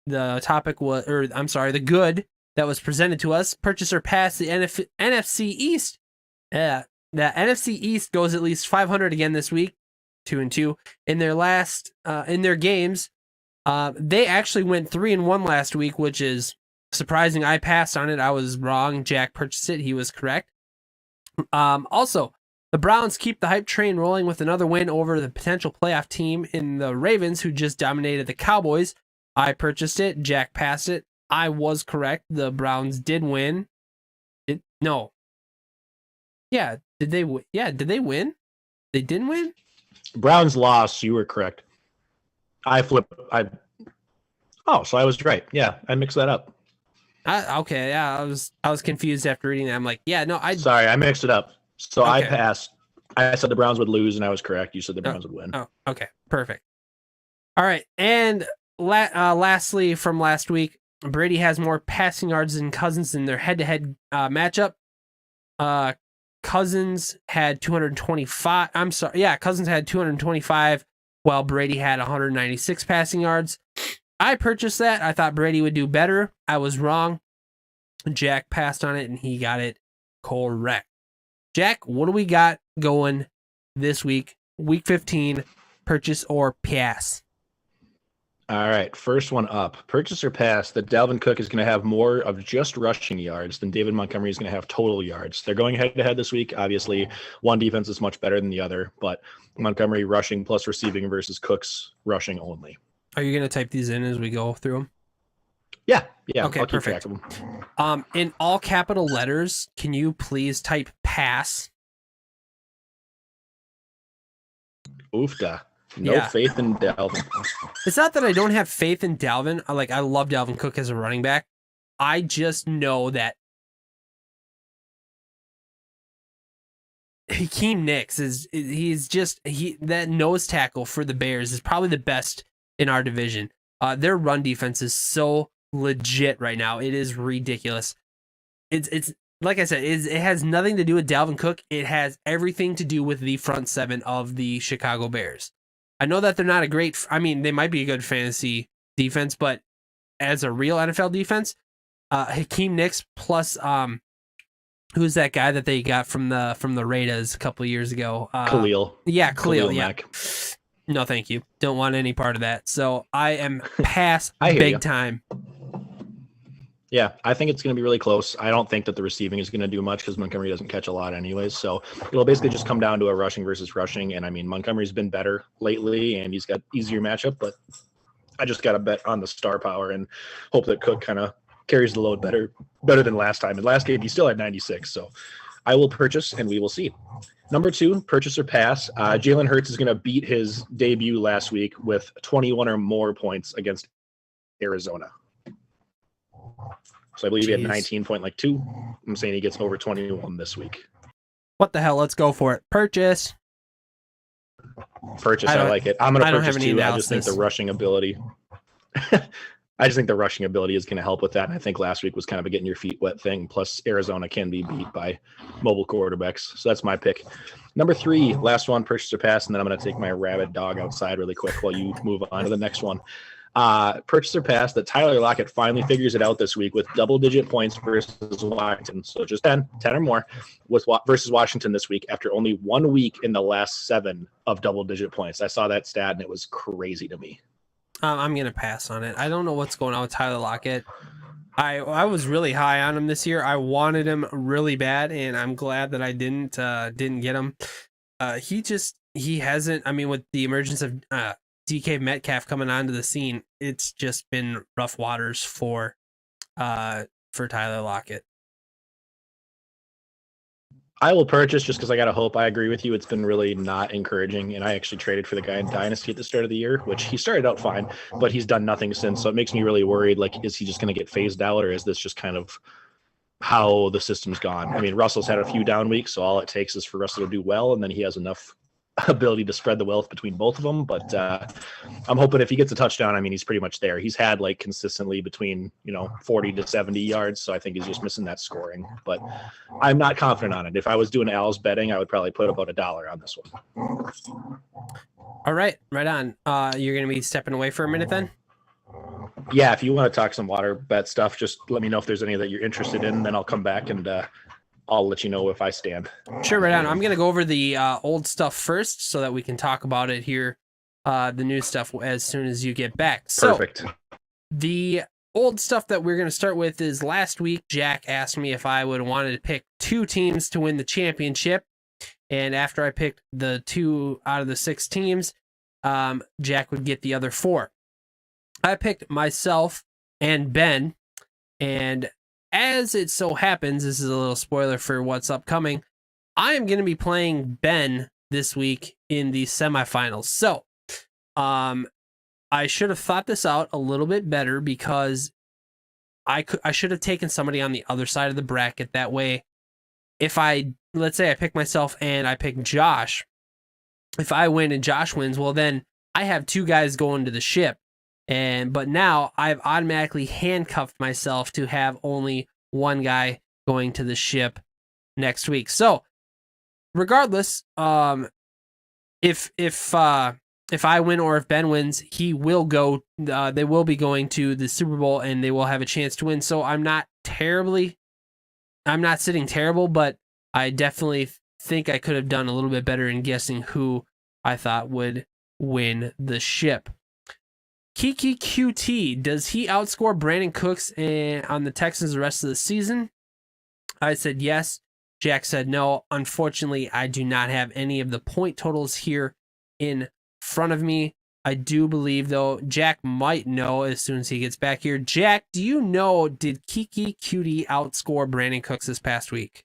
Speaker 1: topic was, the good that was presented to us, purchase or pass the NFC East. The NFC East goes at least 500 again this week. 2-2 in their last in their games. They actually went 3-1 last week, which is surprising. I passed on it. I was wrong. Jack purchased it. He was correct. Also, the Browns keep the hype train rolling with another win over the potential playoff team in the Ravens, who just dominated the Cowboys I purchased it. Jack passed it. I was correct. The Browns did win. No. Yeah. Did they win? Yeah. Did they win? They didn't win?
Speaker 2: Browns lost. You were correct. So I was right. Yeah, I mixed that up.
Speaker 1: Okay. Yeah. I was confused after reading that. I'm like, yeah, no,
Speaker 2: Sorry, I mixed it up. So
Speaker 1: Okay.
Speaker 2: I passed. I said the Browns would lose, and I was correct. You said the Browns would win.
Speaker 1: Oh, okay. Perfect. All right. And lastly, from last week, Brady has more passing yards than Cousins in their head-to-head matchup. Cousins had 225. I'm sorry. Yeah, Cousins had 225, while Brady had 196 passing yards. I purchased that. I thought Brady would do better. I was wrong. Jack passed on it, and he got it correct. Jack, what do we got going this week? Week 15, purchase or pass?
Speaker 2: All right, first one up. Purchase or pass that Dalvin Cook is going to have more of just rushing yards than David Montgomery is going to have total yards. They're going head-to-head this week. Obviously, one defense is much better than the other, but Montgomery rushing plus receiving versus Cook's rushing only.
Speaker 1: Are you going to type these in as we go through them?
Speaker 2: Yeah.
Speaker 1: Okay,
Speaker 2: I'll keep
Speaker 1: perfect.
Speaker 2: track of them.
Speaker 1: In all capital letters, can you please type pass?
Speaker 2: Oofda. No faith in Dalvin.
Speaker 1: It's not that I don't have faith in Dalvin. I love Dalvin Cook as a running back. I just know that Hakeem Nicks that nose tackle for the Bears is probably the best in our division. Their run defense is so legit right now. It is ridiculous. It's like I said, it has nothing to do with Dalvin Cook. It has everything to do with the front seven of the Chicago Bears. I know that they're not they might be a good fantasy defense, but as a real NFL defense, Hakeem Nicks plus who's that guy that they got from the Raiders a couple of years ago?
Speaker 2: Khalil.
Speaker 1: Yeah, Khalil. Yeah.
Speaker 2: Mack.
Speaker 1: No, thank you. Don't want any part of that. So I am pass
Speaker 2: big
Speaker 1: big time.
Speaker 2: Yeah, I think it's going to be really close. I don't think that the receiving is going to do much because Montgomery doesn't catch a lot anyways. So it'll basically just come down to a rushing versus rushing. And I mean, Montgomery's been better lately and he's got easier matchup, but I just got to bet on the star power and hope that Cook kind of carries the load better than last time. And last game, he still had 96. So I will purchase and we will see. Number 2, purchase or pass. Jalen Hurts is going to beat his debut last week with 21 or more points against Arizona. So I believe he had 19.2. I'm saying he gets over 21 this week.
Speaker 1: What the hell? Let's go for it. Purchase.
Speaker 2: I like it. I'm going to purchase too.
Speaker 1: Analysis.
Speaker 2: I just think the rushing ability. I just think the rushing ability is going to help with that. And I think last week was kind of a getting your feet wet thing. Plus, Arizona can be beat by mobile quarterbacks. So that's my pick. Number 3, last one, purchase or pass. And then I'm going to take my rabid dog outside really quick while you move on to the next one. Purchase or pass that Tyler Lockett finally figures it out this week with double-digit points versus Washington. So just 10 or more versus Washington this week after only 1 week in the last 7 of double-digit points. I saw that stat, and it was crazy to me.
Speaker 1: I'm going to pass on it. I don't know what's going on with Tyler Lockett. I was really high on him this year. I wanted him really bad, and I'm glad that I didn't get him. He hasn't. I mean, with the emergence of DK Metcalf coming onto the scene, it's just been rough waters for Tyler Lockett.
Speaker 2: I will purchase just because I got to hope. I agree with you. It's been really not encouraging. And I actually traded for the guy in Dynasty at the start of the year, which he started out fine, but he's done nothing since. So it makes me really worried. Like, is he just going to get phased out, or is this just kind of how the system's gone? I mean, Russell's had a few down weeks, so all it takes is for Russell to do well, and then he has enough ability to spread the wealth between both of them. But I'm hoping if he gets a touchdown, I mean, he's pretty much there. He's had like consistently between 40 to 70 yards, so I think he's just missing that scoring. But I'm not confident on it. If I was doing Al's betting, I would probably put about $1 on this one.
Speaker 1: All right on. You're gonna be stepping away for a minute then?
Speaker 2: Yeah, if you want to talk some water bet stuff, just let me know if there's any that you're interested in, then I'll come back and I'll let you know if I stand.
Speaker 1: Sure, right on. I'm going to go over the old stuff first so that we can talk about it here, the new stuff, as soon as you get back.
Speaker 2: Perfect.
Speaker 1: So, the old stuff that we're going to start with is last week, Jack asked me if I would wanted to pick 2 teams to win the championship. And after I picked the 2 out of the 6 teams, Jack would get the other 4. I picked myself and Ben, and as it so happens, this is a little spoiler for what's upcoming, I am going to be playing Ben this week in the semifinals. So, I should have thought this out a little bit better because I should have taken somebody on the other side of the bracket. That way, if let's say I pick myself and I pick Josh, if I win and Josh wins, well, then I have two guys going to the ship. But now I've automatically handcuffed myself to have only one guy going to the ship next week. So regardless, if I win or if Ben wins, he will go. They will be going to the Super Bowl and they will have a chance to win. So I'm not sitting terrible, but I definitely think I could have done a little bit better in guessing who I thought would win the ship. Kiki QT, does he outscore Brandon Cooks on the Texans the rest of the season? I said yes. Jack said no. Unfortunately, I do not have any of the point totals here in front of me. I do believe, though, Jack might know as soon as he gets back here. Jack, do you know, did Kiki Cutie outscore Brandon Cooks this past week?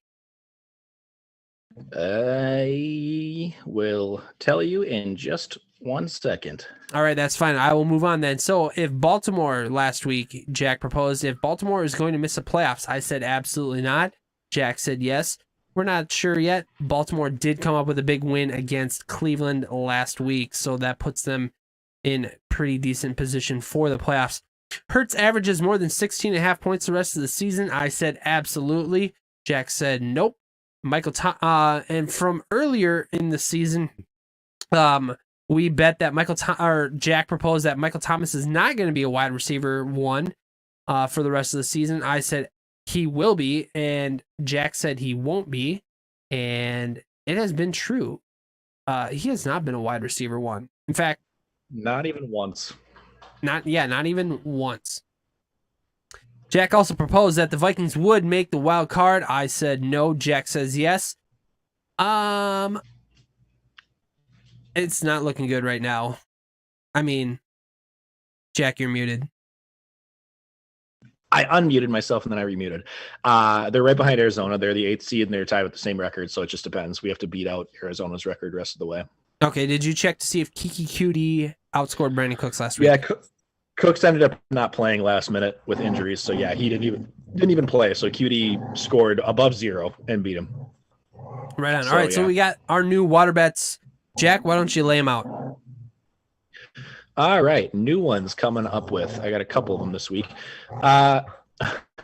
Speaker 2: I will tell you in just 1 second.
Speaker 1: All right, that's fine. I will move on then. So if Baltimore last week, Jack proposed, if Baltimore is going to miss the playoffs, I said absolutely not. Jack said yes. We're not sure yet. Baltimore did come up with a big win against Cleveland last week, so that puts them in pretty decent position for the playoffs. Hurts averages more than 16.5 points the rest of the season. I said absolutely. Jack said nope. And from earlier in the season, we bet that Jack proposed that Michael Thomas is not going to be a wide receiver one for the rest of the season. I said he will be, and Jack said he won't be, and it has been true. He has not been a wide receiver one. In fact,
Speaker 2: not even once.
Speaker 1: Not even once. Jack also proposed that the Vikings would make the wild card. I said no. Jack says yes. It's not looking good right now. I mean, Jack, you're muted.
Speaker 2: I unmuted myself and then I remuted. They're right behind Arizona. They're the 8th seed and they're tied with the same record. So it just depends. We have to beat out Arizona's record the rest of the way.
Speaker 1: Okay. Did you check to see if Kiki Cutie outscored Brandon Cooks last week?
Speaker 2: Yeah. Cooks ended up not playing last minute with injuries. So yeah, he didn't even play. So Cutie scored above 0 and beat him.
Speaker 1: Right on. All right. Yeah. So we got our new water bets. Jack, why don't you lay them out?
Speaker 2: All right, new ones coming up with. I got a couple of them this week.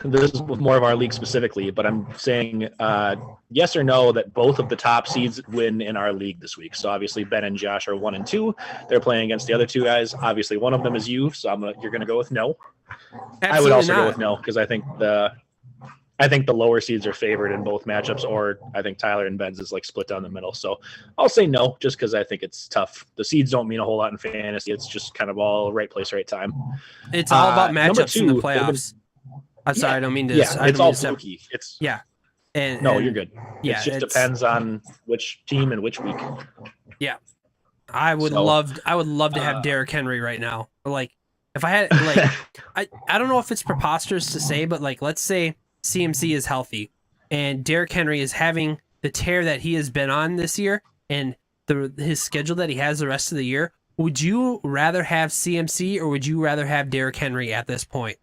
Speaker 2: This is more of our league specifically, but I'm saying yes or no that both of the top seeds win in our league this week. So obviously Ben and Josh are 1 and 2. They're playing against the other two guys. Obviously one of them is you, so you're going to go with no. Absolutely I would also go with no because I think the lower seeds are favored in both matchups, or I think Tyler and Ben's is like split down the middle. So I'll say no, just because I think it's tough. The seeds don't mean a whole lot in fantasy. It's just kind of all right place, right time.
Speaker 1: It's all about matchups in the playoffs. I'm sorry, I don't mean to.
Speaker 2: Yeah, it's all fluky.
Speaker 1: And
Speaker 2: you're good. Yeah, it just depends on which team and which week.
Speaker 1: Yeah, I would love to have Derrick Henry right now. Like, if I had, like, I don't know if it's preposterous to say, but like, let's say CMC is healthy and Derrick Henry is having the tear that he has been on this year and his schedule that he has the rest of the year. Would you rather have CMC or would you rather have Derrick Henry at this point?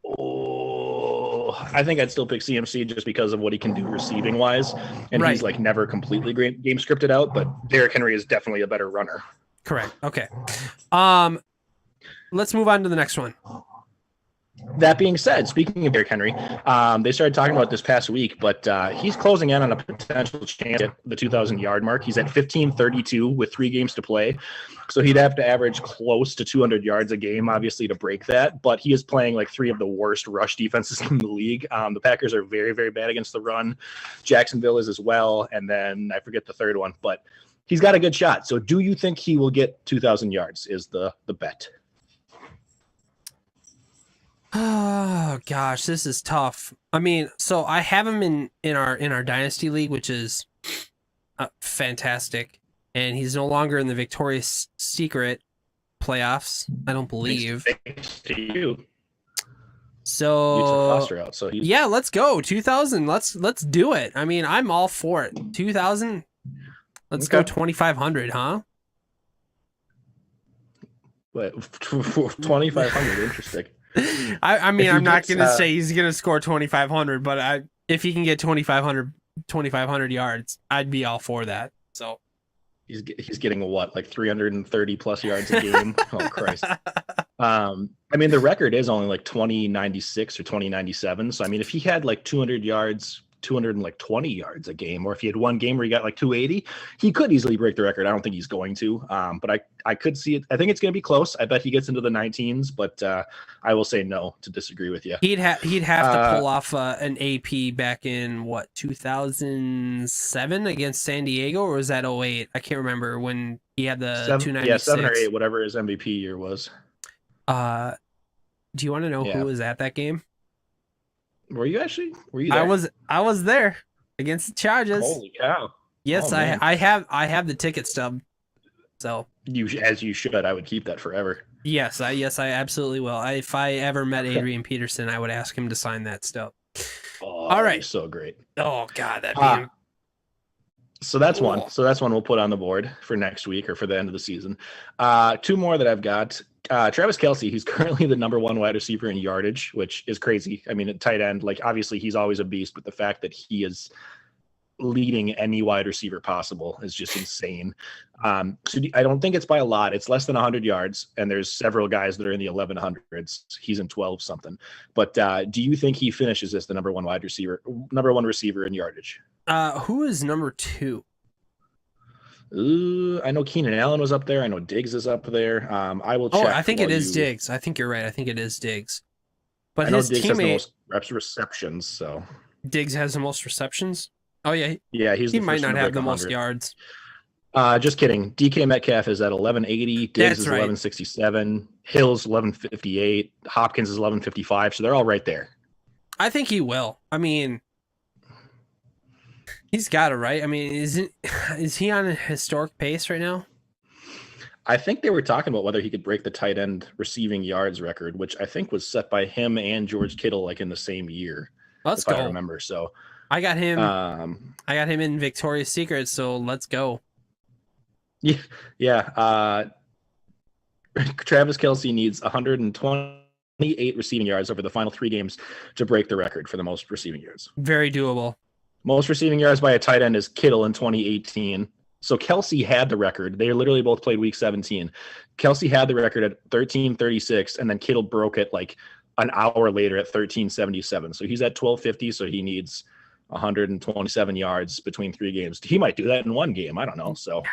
Speaker 2: Oh, I think I'd still pick CMC just because of what he can do receiving wise. And he's like never completely game scripted out, but Derrick Henry is definitely a better runner.
Speaker 1: Correct. Okay. Let's move on to the next one.
Speaker 2: That being said, speaking of Derrick Henry, they started talking about this past week, but he's closing in on a potential chance at the 2,000-yard mark. He's at 1532 with 3 games to play. So he'd have to average close to 200 yards a game, obviously, to break that. But he is playing like 3 of the worst rush defenses in the league. The Packers are very, very bad against the run. Jacksonville is as well. And then I forget the third one. But he's got a good shot. So do you think he will get 2,000 yards is the bet?
Speaker 1: Oh gosh, this is tough. I mean, so I have him in our dynasty league, which is fantastic, and he's no longer in the victorious secret. playoffs. I don't believe.
Speaker 2: Thanks to you.
Speaker 1: So
Speaker 2: You took Foster out. So
Speaker 1: yeah, let's go 2000. Let's do it. I mean, I'm all for it. 2000. Let's go 2500, huh?
Speaker 2: What 2500? Interesting.
Speaker 1: I mean, I'm not gonna say he's gonna score 2500, but if he can get 2500 yards, I'd be all for that. So
Speaker 2: he's getting what, like 330 plus yards a game? Oh Christ. I mean, the record is only like 2096 or 2097. So I mean, if he had like 200 yards, 220 yards a game, or if he had one game where he got like 280, he could easily break the record. I don't think he's going to, but I could see it. I think it's going to be close. I bet he gets into the 19s, but I will say no to disagree with you.
Speaker 1: He'd have to pull off an AP back in what, 2007 against San Diego, or was that 08? I can't remember when he had the 296.
Speaker 2: Yeah, 7 or 8, whatever his MVP year was.
Speaker 1: Do you want to know who was at that game?
Speaker 2: Were you there?
Speaker 1: I was there against the Chargers.
Speaker 2: Holy cow.
Speaker 1: Yes, I have the ticket stub. So
Speaker 2: as you should. I would keep that forever.
Speaker 1: Yes, I absolutely will. If I ever met Adrian Peterson, I would ask him to sign that stub.
Speaker 2: Oh,
Speaker 1: all right.
Speaker 2: So great.
Speaker 1: Oh God, that'd be
Speaker 2: so that's one. So that's one we'll put on the board for next week or for the end of the season. Two more that I've got. Travis Kelce, he's currently the number 1 wide receiver in yardage, which is crazy. I mean, at tight end, like obviously he's always a beast, but the fact that he is leading any wide receiver possible is just insane. So I don't think it's by a lot. It's less than 100 yards, and there's several guys that are in the 1100s. He's in 12 something. But do you think he finishes as the number 1 receiver in yardage?
Speaker 1: Who is number 2?
Speaker 2: I know Keenan Allen was up there. I know Diggs is up there. I will check.
Speaker 1: Oh, I think it is Diggs. I think you're right. I think it is Diggs. But
Speaker 2: I know
Speaker 1: his
Speaker 2: Diggs
Speaker 1: teammate
Speaker 2: has the most receptions. So
Speaker 1: Diggs has the most receptions. Oh yeah,
Speaker 2: he
Speaker 1: might not have the most yards.
Speaker 2: Just kidding. DK Metcalf is at 1180. Diggs is 1167. Hill's 1158. Hopkins is 1155. So they're all right there.
Speaker 1: I think he will. I mean, he's got it right. I mean, is he on a historic pace right now?
Speaker 2: I think they were talking about whether he could break the tight end receiving yards record, which I think was set by him and George Kittle like in the same year.
Speaker 1: Let's go.
Speaker 2: I remember. So
Speaker 1: I got him. I got him in Victoria's Secret. So let's go.
Speaker 2: Yeah. Travis Kelce needs 128 receiving yards over the final 3 games to break the record for the most receiving yards.
Speaker 1: Very doable. Most
Speaker 2: receiving yards by a tight end is Kittle in 2018. So Kelce had the record. They literally both played week 17. Kelce had the record at 1336, and then Kittle broke it like an hour later at 1377. So he's at 1250, so he needs 127 yards between 3 games. He might do that in 1 game. I don't know. So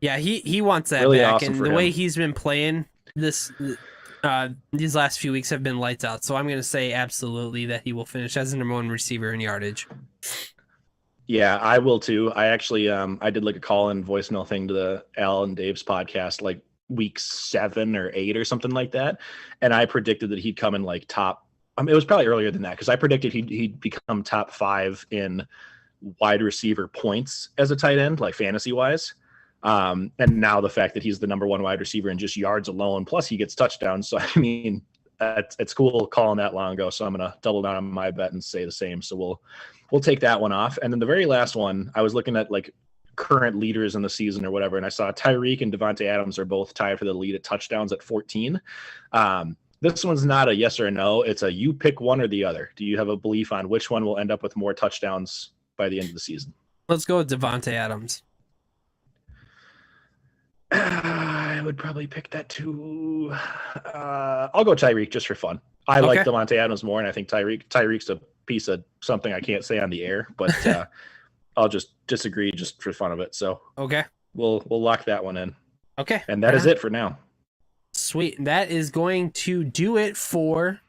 Speaker 1: yeah, he wants that
Speaker 2: really
Speaker 1: back.
Speaker 2: Awesome
Speaker 1: and
Speaker 2: for
Speaker 1: the
Speaker 2: him.
Speaker 1: way he's been playing these last few weeks have been lights out. So I'm going to say absolutely that he will finish as the number 1 receiver in yardage.
Speaker 2: Yeah, I will too. I actually, I did like a call-in voicemail thing to the Al and Dave's podcast, like week 7 or 8 or something like that. And I predicted that he'd come in like top. It was probably earlier than that because I predicted he'd become top 5 in wide receiver points as a tight end, like fantasy wise. And now the fact that he's the number 1 wide receiver in just yards alone, plus he gets touchdowns. So I mean, it's cool calling that long ago. So I'm gonna double down on my bet and say the same. So we'll take that one off. And then the very last one, I was looking at like current leaders in the season or whatever, and I saw Tyreek and Devontae Adams are both tied for the lead at touchdowns at 14. This one's not a yes or a no. It's a you pick one or the other. Do you have a belief on which one will end up with more touchdowns by the end of the season?
Speaker 1: Let's go with Devontae Adams.
Speaker 2: I would probably pick that too. I'll go Tyreek just for fun. I like Devontae Adams more, and I think Tyreek's a piece of something I can't say on the air, but I'll just disagree just for fun of it. So we'll lock that one in.
Speaker 1: Okay,
Speaker 2: and that is it for now.
Speaker 1: Sweet. That is going to do it for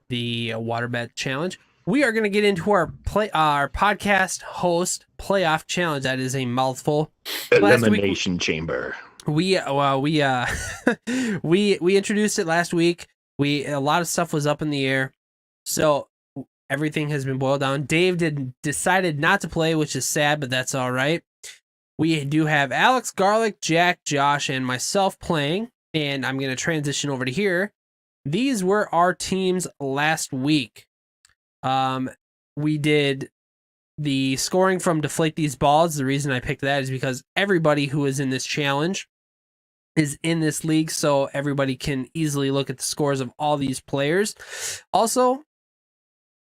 Speaker 1: the Water Bet Challenge. We are going to get into our podcast host playoff challenge. That is a mouthful.
Speaker 2: Elimination Chamber.
Speaker 1: We introduced it last week. A lot of stuff was up in the air, so everything has been boiled down. Dave decided not to play, which is sad, but that's all right. we do have Alex, Garlic, Jack, Josh, and myself playing, and I'm going to transition over to here. These were our teams last week. We did the scoring from Deflate These Balls. The reason I picked that is because everybody who is in this challenge is in this league, so everybody can easily look at the scores of all these players. Also,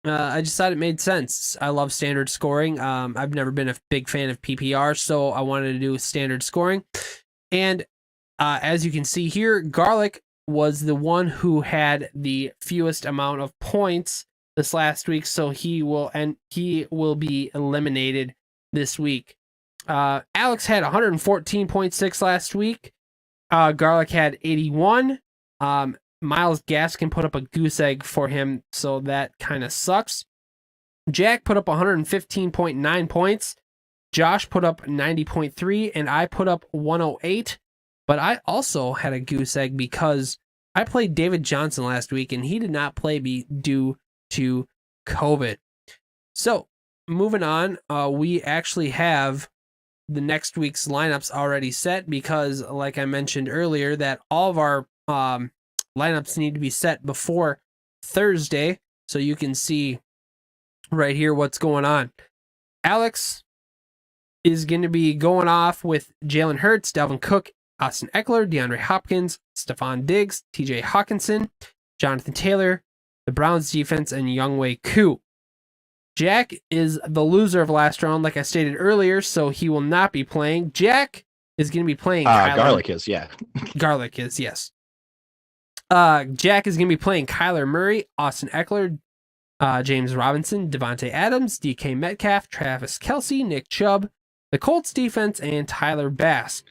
Speaker 1: I just thought it made sense. I love standard scoring. I've never been a big fan of PPR, so I wanted to do standard scoring. And as you can see here, Garlic was the one who had the fewest amount of points this last week, so he will be eliminated this week. Alex had 114.6 last week. Garlic had 81. Miles Gaskin put up a goose egg for him, so that kind of sucks. Jack put up 115.9 points. Josh put up 90.3, and I put up 108. But I also had a goose egg because I played David Johnson last week, and he did not play due to COVID. So, moving on, we actually have the next week's lineups already set because, like I mentioned earlier, that all of our lineups need to be set before Thursday, so you can see right here what's going on. Alex is going to be going off with Jalen Hurts, Dalvin Cook, Austin Eckler, DeAndre Hopkins, Stephon Diggs, TJ Hawkinson, Jonathan Taylor, the Browns defense, and Younghoe Koo. Jack is the loser of last round, like I stated earlier, so he will not be playing. Jack is going to be playing
Speaker 2: Garlic is, yeah.
Speaker 1: Garlic is, yes. Jack is going to be playing Kyler Murray, Austin Eckler, James Robinson, Devontae Adams, DK Metcalf, Travis Kelce, Nick Chubb, the Colts defense, and Tyler Bass.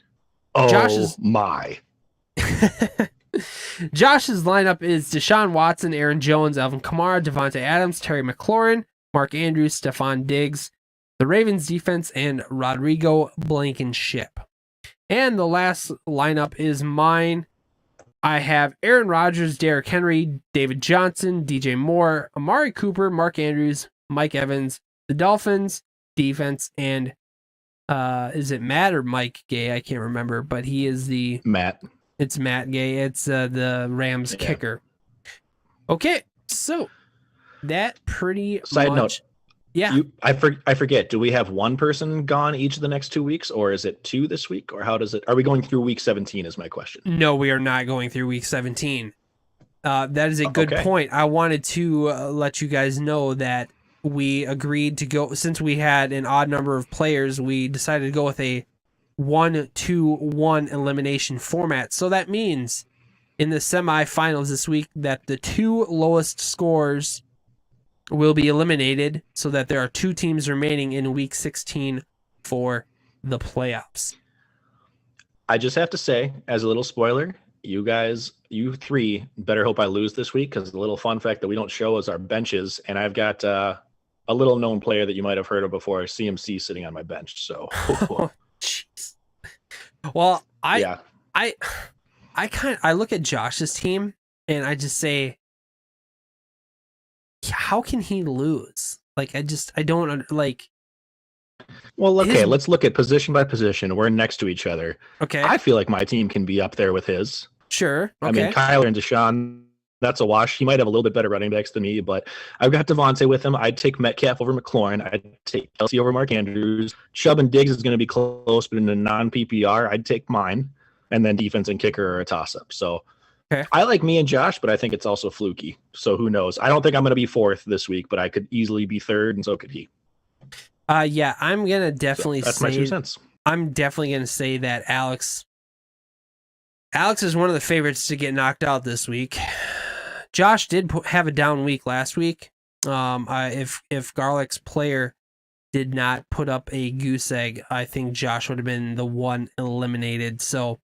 Speaker 2: My.
Speaker 1: Josh's lineup is Deshaun Watson, Aaron Jones, Alvin Kamara, Devontae Adams, Terry McLaurin, Mark Andrews, Stephon Diggs, the Ravens defense, and Rodrigo Blankenship. And the last lineup is mine. I have Aaron Rodgers, Derrick Henry, David Johnson, DJ Moore, Amari Cooper, Mark Andrews, Mike Evans, the Dolphins defense, and is it Matt or Mike Gay? I can't remember, but he is the
Speaker 2: Matt.
Speaker 1: It's Matt Gay. It's the Rams kicker. Okay, so that pretty
Speaker 2: Side
Speaker 1: much.
Speaker 2: note.
Speaker 1: Yeah.
Speaker 2: I forget. Do we have one person gone each of the next 2 weeks, or is it 2 this week, or how does it? Are we going through week 17? Is my question.
Speaker 1: No, we are not going through week 17. That is a good point. I wanted to let you guys know that we agreed to go, since we had an odd number of players, we decided to go with a 1-2-1 elimination format. So that means in the semifinals this week that the 2 lowest scores will be eliminated, so that there are 2 teams remaining in week 16 for the playoffs.
Speaker 2: I just have to say, as a little spoiler, you 3 better hope I lose this week, because the little fun fact that we don't show is our benches, and I've got a little known player that you might have heard of before, CMC, sitting on my bench. So,
Speaker 1: jeez. Well, I look at Josh's team and I just say, how can he lose? Like, I don't like.
Speaker 2: Well, okay, let's look at position by position. We're next to each other.
Speaker 1: Okay.
Speaker 2: I feel like my team can be up there with his.
Speaker 1: Sure. Okay.
Speaker 2: I mean, Kyler and Deshaun, that's a wash. He might have a little bit better running backs than me, but I've got Devontae with him. I'd take Metcalf over McLaurin. I'd take Kelce over Mark Andrews. Chubb and Diggs is going to be close, but in a non-PPR, I'd take mine. And then defense and kicker are a toss-up. So
Speaker 1: okay.
Speaker 2: I like me and Josh, but I think it's also fluky. So who knows? I don't think I'm going to be 4th this week, but I could easily be 3rd, and so could he.
Speaker 1: Yeah, I'm going to definitely
Speaker 2: that's my 2 cents.
Speaker 1: I'm definitely going to say that Alex is one of the favorites to get knocked out this week. Josh did have a down week last week. If Garlic's player did not put up a goose egg, I think Josh would have been the one eliminated. So,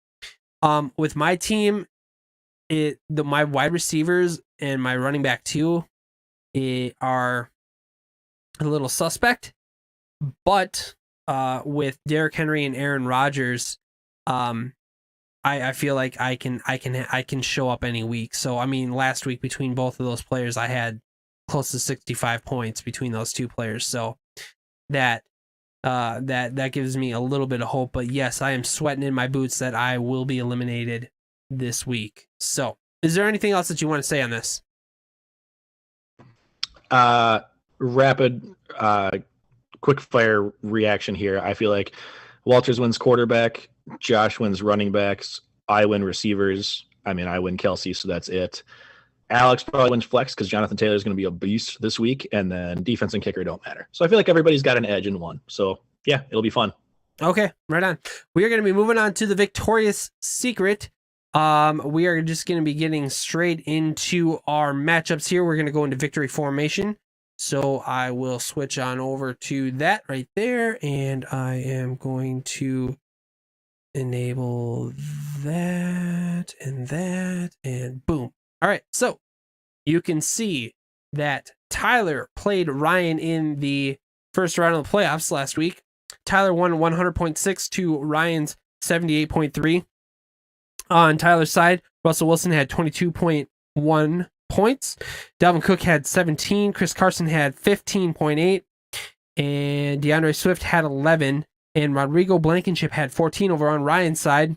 Speaker 1: with my team, my wide receivers and my running back too are a little suspect, but with Derrick Henry and Aaron Rodgers, I feel like I can show up any week. So I mean, last week between both of those players, I had close to 65 points between those 2 players. So that that gives me a little bit of hope. But yes, I am sweating in my boots that I will be eliminated this week. So, is there anything else that you want to say on this?
Speaker 2: Rapid, quick fire reaction here. I feel like Walters wins quarterback, Josh wins running backs, I win receivers. I mean, I win Kelsey, so that's it. Alex probably wins flex because Jonathan Taylor is going to be a beast this week, and then defense and kicker don't matter. So I feel like everybody's got an edge in one. So yeah, it'll be fun.
Speaker 1: Okay, right on. We are going to be moving on to the Victorious Secret. We are just going to be getting straight into our matchups here. We're going to go into victory formation. So I will switch on over to that right there, and I am going to enable that, and boom. All right, so you can see that Tyler played Ryan in the first round of the playoffs last week. Tyler won 100.6 to Ryan's 78.3. On Tyler's side, Russell Wilson had 22.1 points. Dalvin Cook had 17. Chris Carson had 15.8. And DeAndre Swift had 11. And Rodrigo Blankenship had 14 over on Ryan's side.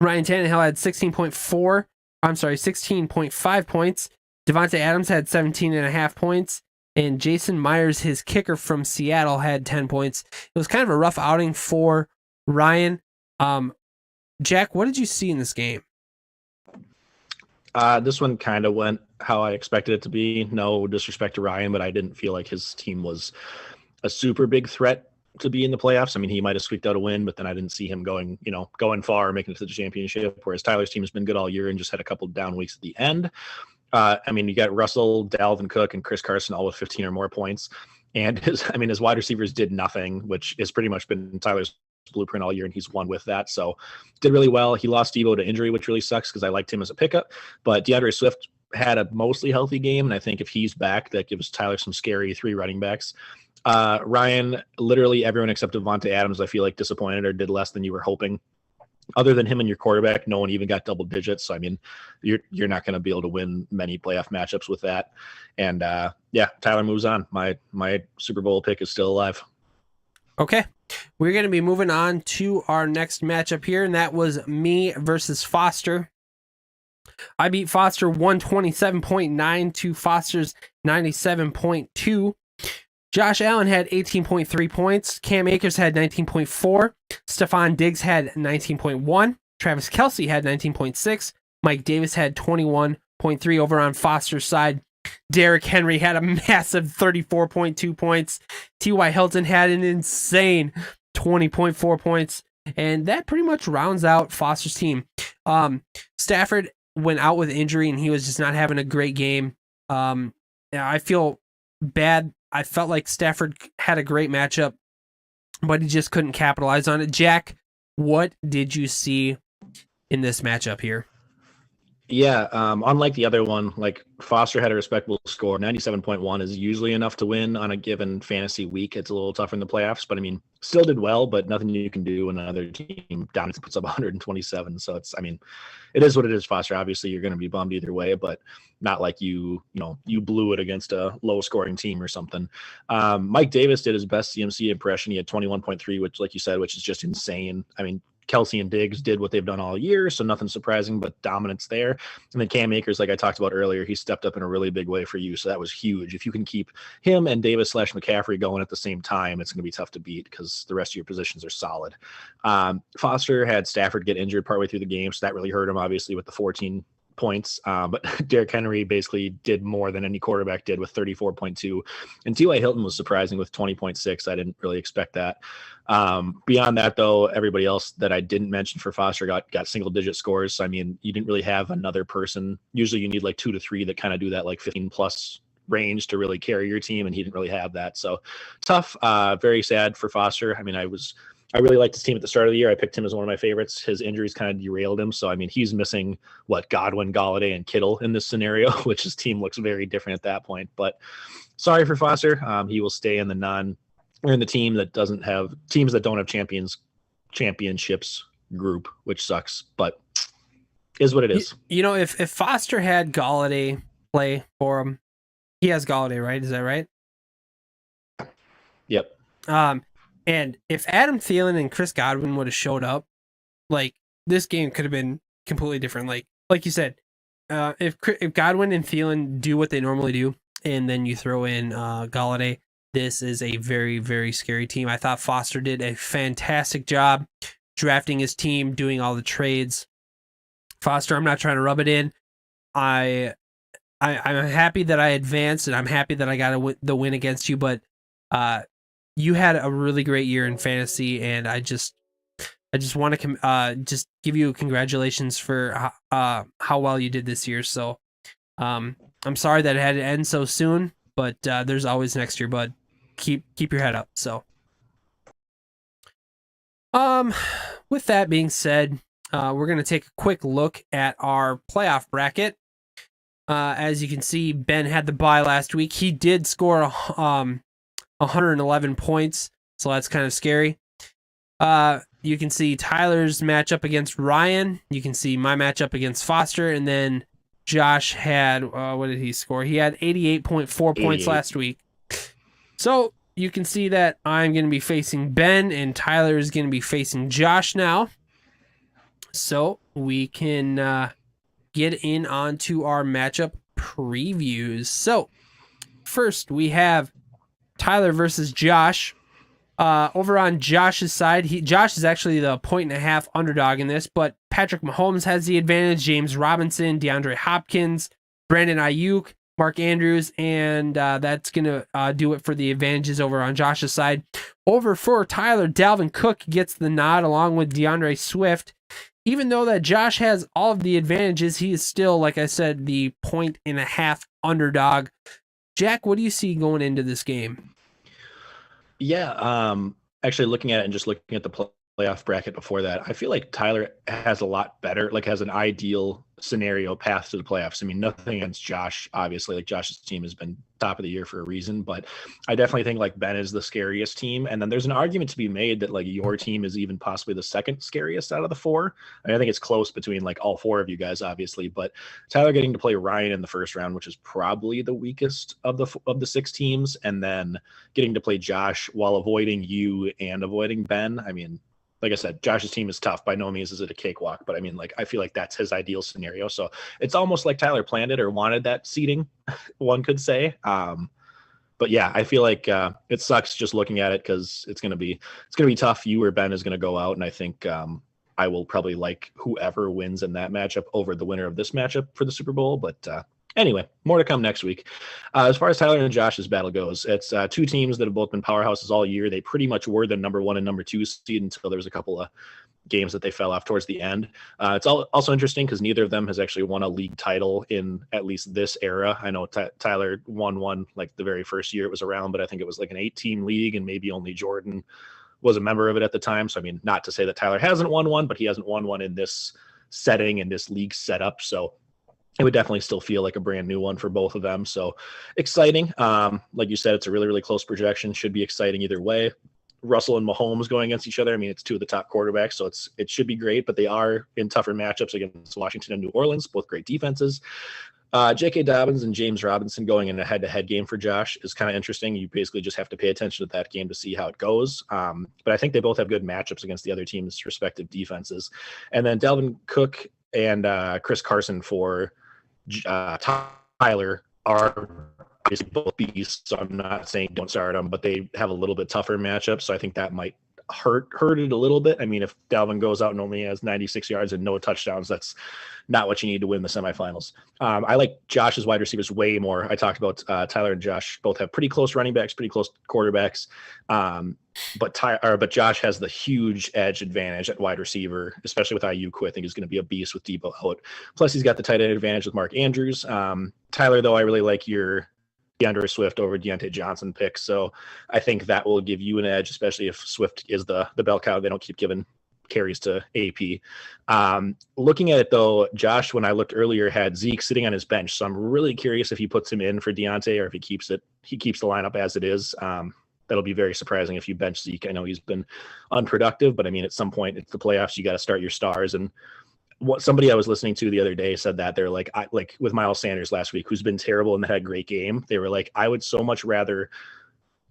Speaker 1: Ryan Tannehill had 16.5 points. Devontae Adams had 17.5 points. And Jason Myers, his kicker from Seattle, had 10 points. It was kind of a rough outing for Ryan. Jack, what did you see in this game?
Speaker 2: This one kind of went how I expected it to be. No disrespect to Ryan, but I didn't feel like his team was a super big threat to be in the playoffs. I mean, he might have squeaked out a win, but then I didn't see him going far, making it to the championship, whereas Tyler's team has been good all year and just had a couple down weeks at the end. I mean, you got Russell, Dalvin Cook, and Chris Carson all with 15 or more points. And his wide receivers did nothing, which has pretty much been Tyler's blueprint all year, and he's won with that. So did really well. He lost Deebo to injury, which really sucks because I liked him as a pickup. But DeAndre Swift had a mostly healthy game, and I think if he's back, that gives Tyler some scary 3 running backs. Ryan, literally everyone except Devontae Adams, I feel like disappointed or did less than you were hoping. Other than him and your quarterback, no one even got double digits. So, I mean, you're not going to be able to win many playoff matchups with that. And Tyler moves on. My Super Bowl pick is still alive.
Speaker 1: Okay. We're going to be moving on to our next matchup here, and that was me versus Foster. I beat Foster 127.9 to Foster's 97.2. Josh Allen had 18.3 points. Cam Akers had 19.4. Stephon Diggs had 19.1. Travis Kelce had 19.6. Mike Davis had 21.3 over on Foster's side. Derrick Henry had a massive 34.2 points. T.Y. Hilton had an insane 20.4 points. And that pretty much rounds out Foster's team. Stafford went out with injury, and he was just not having a great game. I feel bad. I felt like Stafford had a great matchup, but he just couldn't capitalize on it. Jack, what did you see in this matchup here?
Speaker 2: Yeah, unlike the other one, like Foster had a respectable score. 97.1 is usually enough to win on a given fantasy week. It's a little tougher in the playoffs, but I mean, still did well, but nothing you can do when another team down puts up 127. So it is what it is, Foster. Obviously, you're going to be bummed either way, but not like you blew it against a low scoring team or something. Mike Davis did his best CMC impression. He had 21.3, which, like you said, which is just insane. I mean, Kelce and Diggs did what they've done all year, so nothing surprising, but dominance there. And then Cam Akers, like I talked about earlier, he stepped up in a really big way for you, so that was huge. If you can keep him and Davis/McCaffrey going at the same time, it's going to be tough to beat because the rest of your positions are solid. Foster had Stafford get injured partway through the game, so that really hurt him, obviously, with the 14 points. But Derrick Henry basically did more than any quarterback did with 34.2. And T.Y. Hilton was surprising with 20.6. I didn't really expect that. Beyond that, though, everybody else that I didn't mention for Foster got single digit scores. So, I mean, you didn't really have another person. Usually you need like 2 to 3 that kind of do that like 15 plus range to really carry your team, and he didn't really have that. So tough. Very sad for Foster. I mean, I really liked his team at the start of the year. I picked him as one of my favorites. His injuries kind of derailed him. So, I mean, he's missing Godwin, Galladay, and Kittle in this scenario, which his team looks very different at that point. But sorry for Foster. He will stay in the team that doesn't have teams that don't have championships group, which sucks, but is what it is.
Speaker 1: If Foster had Galladay play for him, he has Galladay, right? Is that right?
Speaker 2: Yep.
Speaker 1: And if Adam Thielen and Chris Godwin would have showed up, like this game could have been completely different. Like you said, if Godwin and Thielen do what they normally do, and then you throw in Galladay, this is a very, very scary team. I thought Foster did a fantastic job drafting his team, doing all the trades. Foster, I'm not trying to rub it in. I'm happy that I advanced, and I'm happy that I got the win against you, but you had a really great year in fantasy, and I just want to just give you congratulations for how well you did this year. So I'm sorry that it had to end so soon, but there's always next year, bud. Keep your head up. So with that being said, we're going to take a quick look at our playoff bracket. As you can see, Ben had the bye last week. He did score 111 points, so that's kind of scary. You can see Tyler's matchup against Ryan. You can see my matchup against Foster, and then Josh had what did he score? He had 88.4 points last week. So you can see that I'm going to be facing Ben, and Tyler is going to be facing Josh now. So we can get in onto our matchup previews. So first we have Tyler versus Josh. Over on Josh's side, Josh is actually the 1.5 underdog in this, but Patrick Mahomes has the advantage. James Robinson, DeAndre Hopkins, Brandon Ayuk, Mark Andrews, and that's going to do it for the advantages over on Josh's side. Over for Tyler, Dalvin Cook gets the nod along with DeAndre Swift. Even though that Josh has all of the advantages, he is still, like I said, the 1.5 underdog. Jack, what do you see going into this game?
Speaker 2: Yeah, actually looking at it and just looking at the playoff bracket before that, I feel like Tyler has a lot better, like has an ideal scenario path to the playoffs. I mean, nothing against Josh, obviously, like Josh's team has been top of the year for a reason, but I definitely think like Ben is the scariest team. And then there's an argument to be made that like your team is even possibly the second scariest out of the four. I think it's close between like all four of you guys, obviously, but Tyler getting to play Ryan in the first round, which is probably the weakest of the six teams, and then getting to play Josh while avoiding you and avoiding Ben. I mean, like I said, Josh's team is tough. By no means is it a cakewalk, but I mean, like, I feel like that's his ideal scenario. So it's almost like Tyler planned it or wanted that seeding, one could say. But yeah, I feel like it sucks just looking at it because it's gonna be tough. You or Ben is gonna go out, and I think I will probably like whoever wins in that matchup over the winner of this matchup for the Super Bowl. But anyway, more to come next week. As far as Tyler and Josh's battle goes, it's two teams that have both been powerhouses all year. They pretty much were the number 1 and number 2 seed until there was a couple of games that they fell off towards the end. It's also interesting because neither of them has actually won a league title in at least this era. I know Tyler won one like the very first year it was around, but I think it was like an 8-team league and maybe only Jordan was a member of it at the time. So, I mean, not to say that Tyler hasn't won one, but he hasn't won one in this setting, in this league setup. So it would definitely still feel like a brand new one for both of them. So exciting. Like you said, it's a really, really close projection. Should be exciting either way. Russell and Mahomes going against each other. I mean, it's two of the top quarterbacks, so it should be great, but they are in tougher matchups against Washington and New Orleans, both great defenses. J.K. Dobbins and James Robinson going in a head-to-head game for Josh is kind of interesting. You basically just have to pay attention to that game to see how it goes. But I think they both have good matchups against the other team's respective defenses. And then Dalvin Cook and Chris Carson for Tyler are obviously both beasts, so I'm not saying don't start them, but they have a little bit tougher matchup, so I think that might hurt it a little bit. I mean, if Dalvin goes out and only has 96 yards and no touchdowns, that's not what you need to win the semifinals. I like Josh's wide receivers way more. I talked about Tyler and Josh both have pretty close running backs, pretty close quarterbacks, but Josh has the huge edge advantage at wide receiver, especially with Ayuk, who I think is going to be a beast with Debo out. Plus, he's got the tight end advantage with Mark Andrews. Tyler, though, I really like your DeAndre Swift over Deontay Johnson pick. So I think that will give you an edge, especially if Swift is the bell cow. They don't keep giving carries to AP. Looking at it though, Josh, when I looked earlier, had Zeke sitting on his bench. So I'm really curious if he puts him in for Deontay or if he keeps the lineup as it is. That'll be very surprising if you bench Zeke. I know he's been unproductive, but I mean, at some point it's the playoffs. You got to start your stars. And what somebody I was listening to the other day said that they're like, with Miles Sanders last week, who's been terrible and had a great game. They were like, I would so much rather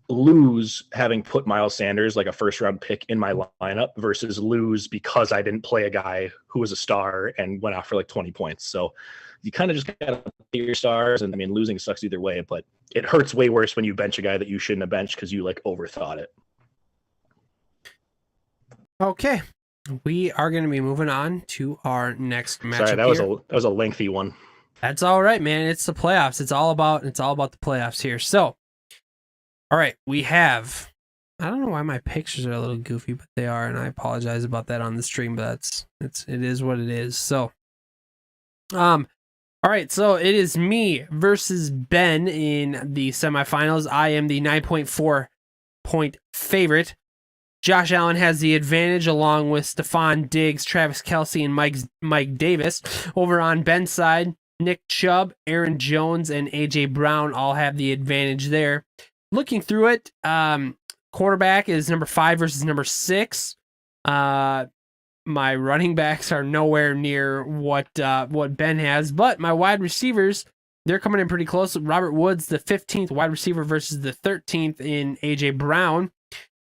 Speaker 2: lose having put Miles Sanders, like a first round pick, in my lineup versus lose because I didn't play a guy who was a star and went off for like 20 points. So you kind of just got to play your stars. And I mean, losing sucks either way, but it hurts way worse when you bench a guy that you shouldn't have benched because you like overthought it.
Speaker 1: Okay. We are going to be moving on to our next matchup.
Speaker 2: Sorry, that was a lengthy one.
Speaker 1: That's all right, man. It's the playoffs. It's all about the playoffs here. So, all right, we have. I don't know why my pictures are a little goofy, but they are, and I apologize about that on the stream. But it is what it is. So, all right. So it is me versus Ben in the semifinals. I am the 9.4 point favorite. Josh Allen has the advantage along with Stephon Diggs, Travis Kelce, and Mike Davis. Over on Ben's side, Nick Chubb, Aaron Jones, and A.J. Brown all have the advantage there. Looking through it, quarterback is number 5 versus number 6. My running backs are nowhere near what Ben has, but my wide receivers, they're coming in pretty close. Robert Woods, the 15th wide receiver versus the 13th in A.J. Brown.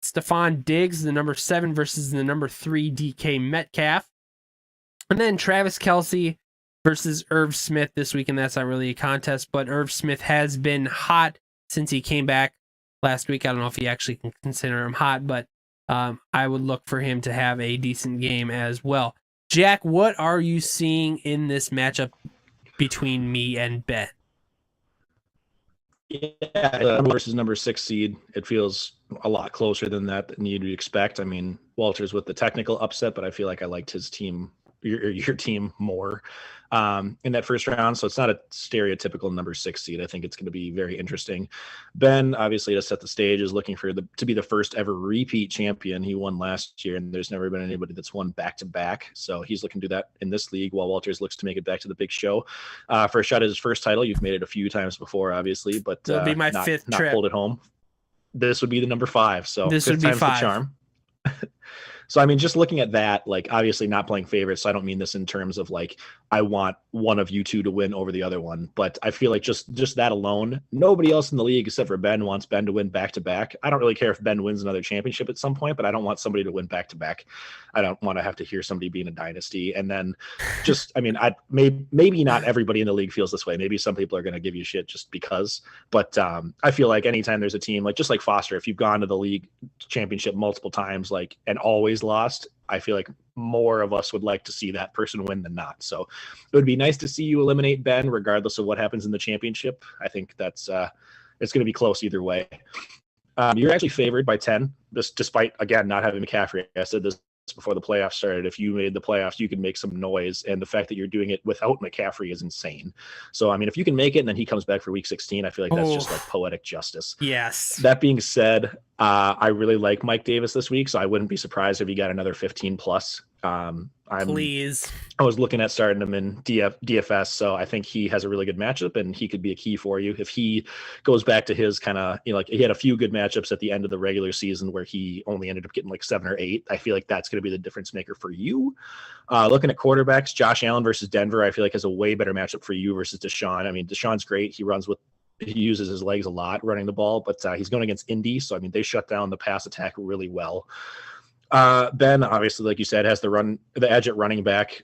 Speaker 1: Stephon Diggs, the number 7 versus the number 3 DK Metcalf. And then Travis Kelce versus Irv Smith this week, and that's not really a contest, but Irv Smith has been hot since he came back last week. I don't know if you actually can consider him hot, but I would look for him to have a decent game as well. Jack, what are you seeing in this matchup between me and Ben?
Speaker 2: Yeah, versus number 6 seed, it feels a lot closer than you'd expect. I mean, Walter's with the technical upset, but I feel like I liked his team, your team, more in that first round. So it's not a stereotypical number 6 seed. I think it's going to be very interesting. Ben, obviously, to set the stage, is looking to be the first ever repeat champion. He won last year, and there's never been anybody that's won back-to-back. So he's looking to do that in this league, while Walters looks to make it back to the big show. For a shot at his first title, you've made it a few times before, obviously, but
Speaker 1: it'll be my fifth trip.
Speaker 2: Not pulled it home. This would be the number 5. So
Speaker 1: this would be 5.
Speaker 2: The charm. So, I mean, just looking at that, like, obviously not playing favorites. So I don't mean this in terms of like, I want one of you two to win over the other one, but I feel like just that alone, nobody else in the league except for Ben wants Ben to win back-to-back. I don't really care if Ben wins another championship at some point, but I don't want somebody to win back-to-back. I don't want to have to hear somebody being a dynasty. And then just, I mean, maybe not everybody in the league feels this way. Maybe some people are going to give you shit just because, but I feel like anytime there's a team, like just like Foster, if you've gone to the league championship multiple times, like, and always lost, I feel like more of us would like to see that person win than not. So it would be nice to see you eliminate Ben, regardless of what happens in the championship. I think that's it's going to be close either way. You're actually favored by 10, despite, again, not having McCaffrey. I said this before the playoffs started. If you made the playoffs, you could make some noise, and the fact that you're doing it without McCaffrey is insane. So, I mean, if you can make it and then he comes back for week 16, I feel like that's just like poetic justice.
Speaker 1: Yes.
Speaker 2: That being said, I really like Mike Davis this week, so I wouldn't be surprised if he got another 15 plus.
Speaker 1: Please.
Speaker 2: I was looking at starting him in DFS, so I think he has a really good matchup, and he could be a key for you if he goes back to his kind of, like, he had a few good matchups at the end of the regular season where he only ended up getting like 7 or 8. I feel like that's going to be the difference maker for you. Looking at quarterbacks, Josh Allen versus Denver, I feel like has a way better matchup for you versus Deshaun. I mean, Deshaun's great. He uses his legs a lot running the ball, but he's going against Indy. So, I mean, they shut down the pass attack really well. Ben, obviously, like you said, has the edge at running back,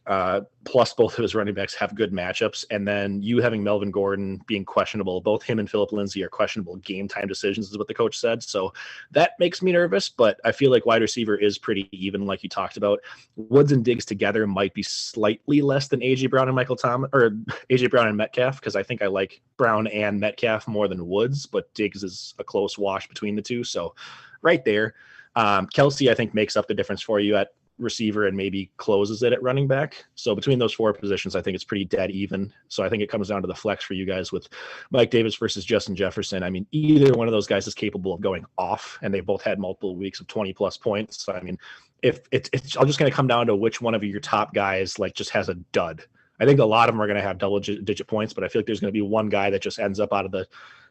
Speaker 2: plus both of his running backs have good matchups. And then you having Melvin Gordon being questionable, both him and Phillip Lindsay are questionable game time decisions, is what the coach said. So that makes me nervous, but I feel like wide receiver is pretty even, like you talked about. Woods and Diggs together might be slightly less than AJ Brown and AJ Brown and Metcalf, because I think I like Brown and Metcalf more than Woods, but Diggs is a close wash between the two. So right there. Kelce, I think, makes up the difference for you at receiver and maybe closes it at running back. So between those 4 positions, I think it's pretty dead even. So I think it comes down to the flex for you guys with Mike Davis versus Justin Jefferson. I mean, either one of those guys is capable of going off, and they both had multiple weeks of 20 plus points. So, I mean, if it's I'm just going to come down to which one of your top guys like just has a dud. I think a lot of them are going to have double-digit points, but I feel like there's going to be one guy that just ends up out of the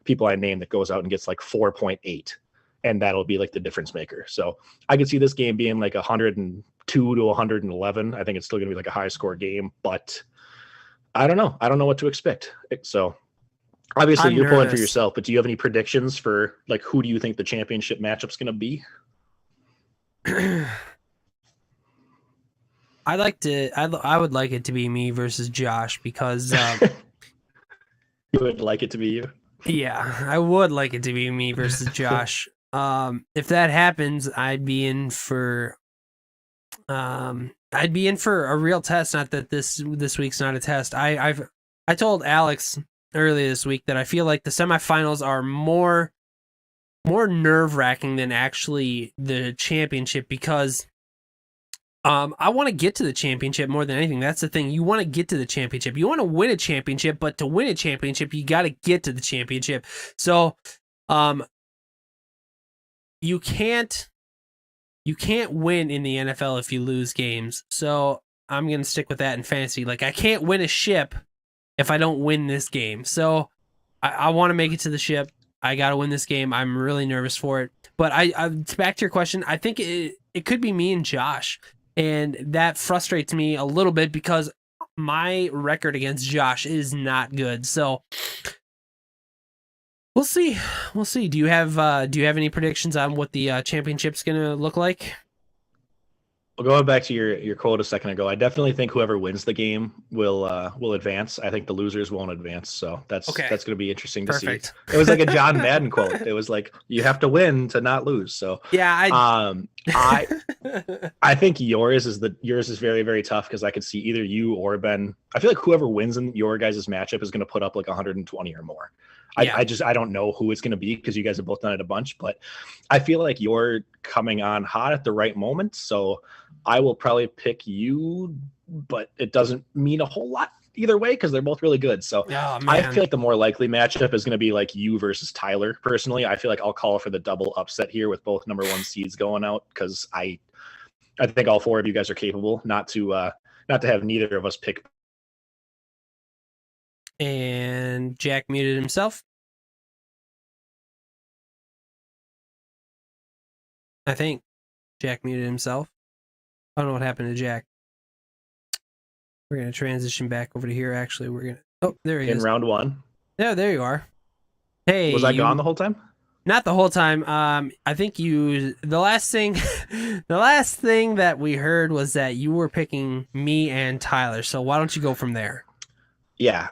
Speaker 2: people I named that goes out and gets like 4.8. And that'll be like the difference maker. So I could see this game being like 102 to 111. I think it's still going to be like a high score game, but I don't know. I don't know what to expect. So Obviously,
Speaker 1: I'm
Speaker 2: you're pulling for
Speaker 1: nervous.
Speaker 2: yourself, but do you have any predictions for like who do you think the championship matchup's going to be?
Speaker 1: I would like it to be me versus Josh because
Speaker 2: You would like it to be you.
Speaker 1: yeah, I would like it to be me versus Josh. If that happens, I'd be in for a real test. Not that this week's not a test. I told Alex earlier this week that I feel like the semifinals are more nerve-wracking than actually the championship because I want to get to the championship more than anything. That's the thing. You want to get to the championship. You want to win a championship, but to win a championship, you got to get to the championship. So, you can't win in the NFL if you lose games. So, I'm going to stick with that in fantasy. Like, I can't win a ship if I don't win this game. So, I want to make it to the ship. I got to win this game. I'm really nervous for it. But I back to your question, I think it could be me and Josh. And that frustrates me a little bit because my record against Josh is not good. So we'll see. We'll see. Do you have any predictions on what the championship's going to look like?
Speaker 2: Well, going back to your quote a second ago, I definitely think whoever wins the game will advance. I think the losers won't advance. So that's going to be interesting to see. It was like a John Madden quote. It was like you have to win to not lose. So
Speaker 1: yeah,
Speaker 2: I think yours is very, very tough because I could see either you or Ben. I feel like whoever wins in your guys' matchup is going to put up like 120 or more. Yeah. I don't know who it's going to be because you guys have both done it a bunch, but I feel like you're coming on hot at the right moment. So I will probably pick you, but it doesn't mean a whole lot either way because they're both really good. So I feel like the more likely matchup is going to be like you versus Tyler. Personally, I feel like I'll call for the double upset here with both number one seeds going out because I think all four of you guys are capable. Not to have neither of us pick.
Speaker 1: And Jack muted himself. I think Jack muted himself. I don't know what happened to Jack. We're going to transition back over to here. Actually, we're going to... Oh, there he is.
Speaker 2: In round one.
Speaker 1: Yeah, there you are. Hey.
Speaker 2: Was I gone the whole time?
Speaker 1: Not the whole time. I think the last thing that we heard was that you were picking me and Tyler. So why don't you go from there?
Speaker 2: Yeah.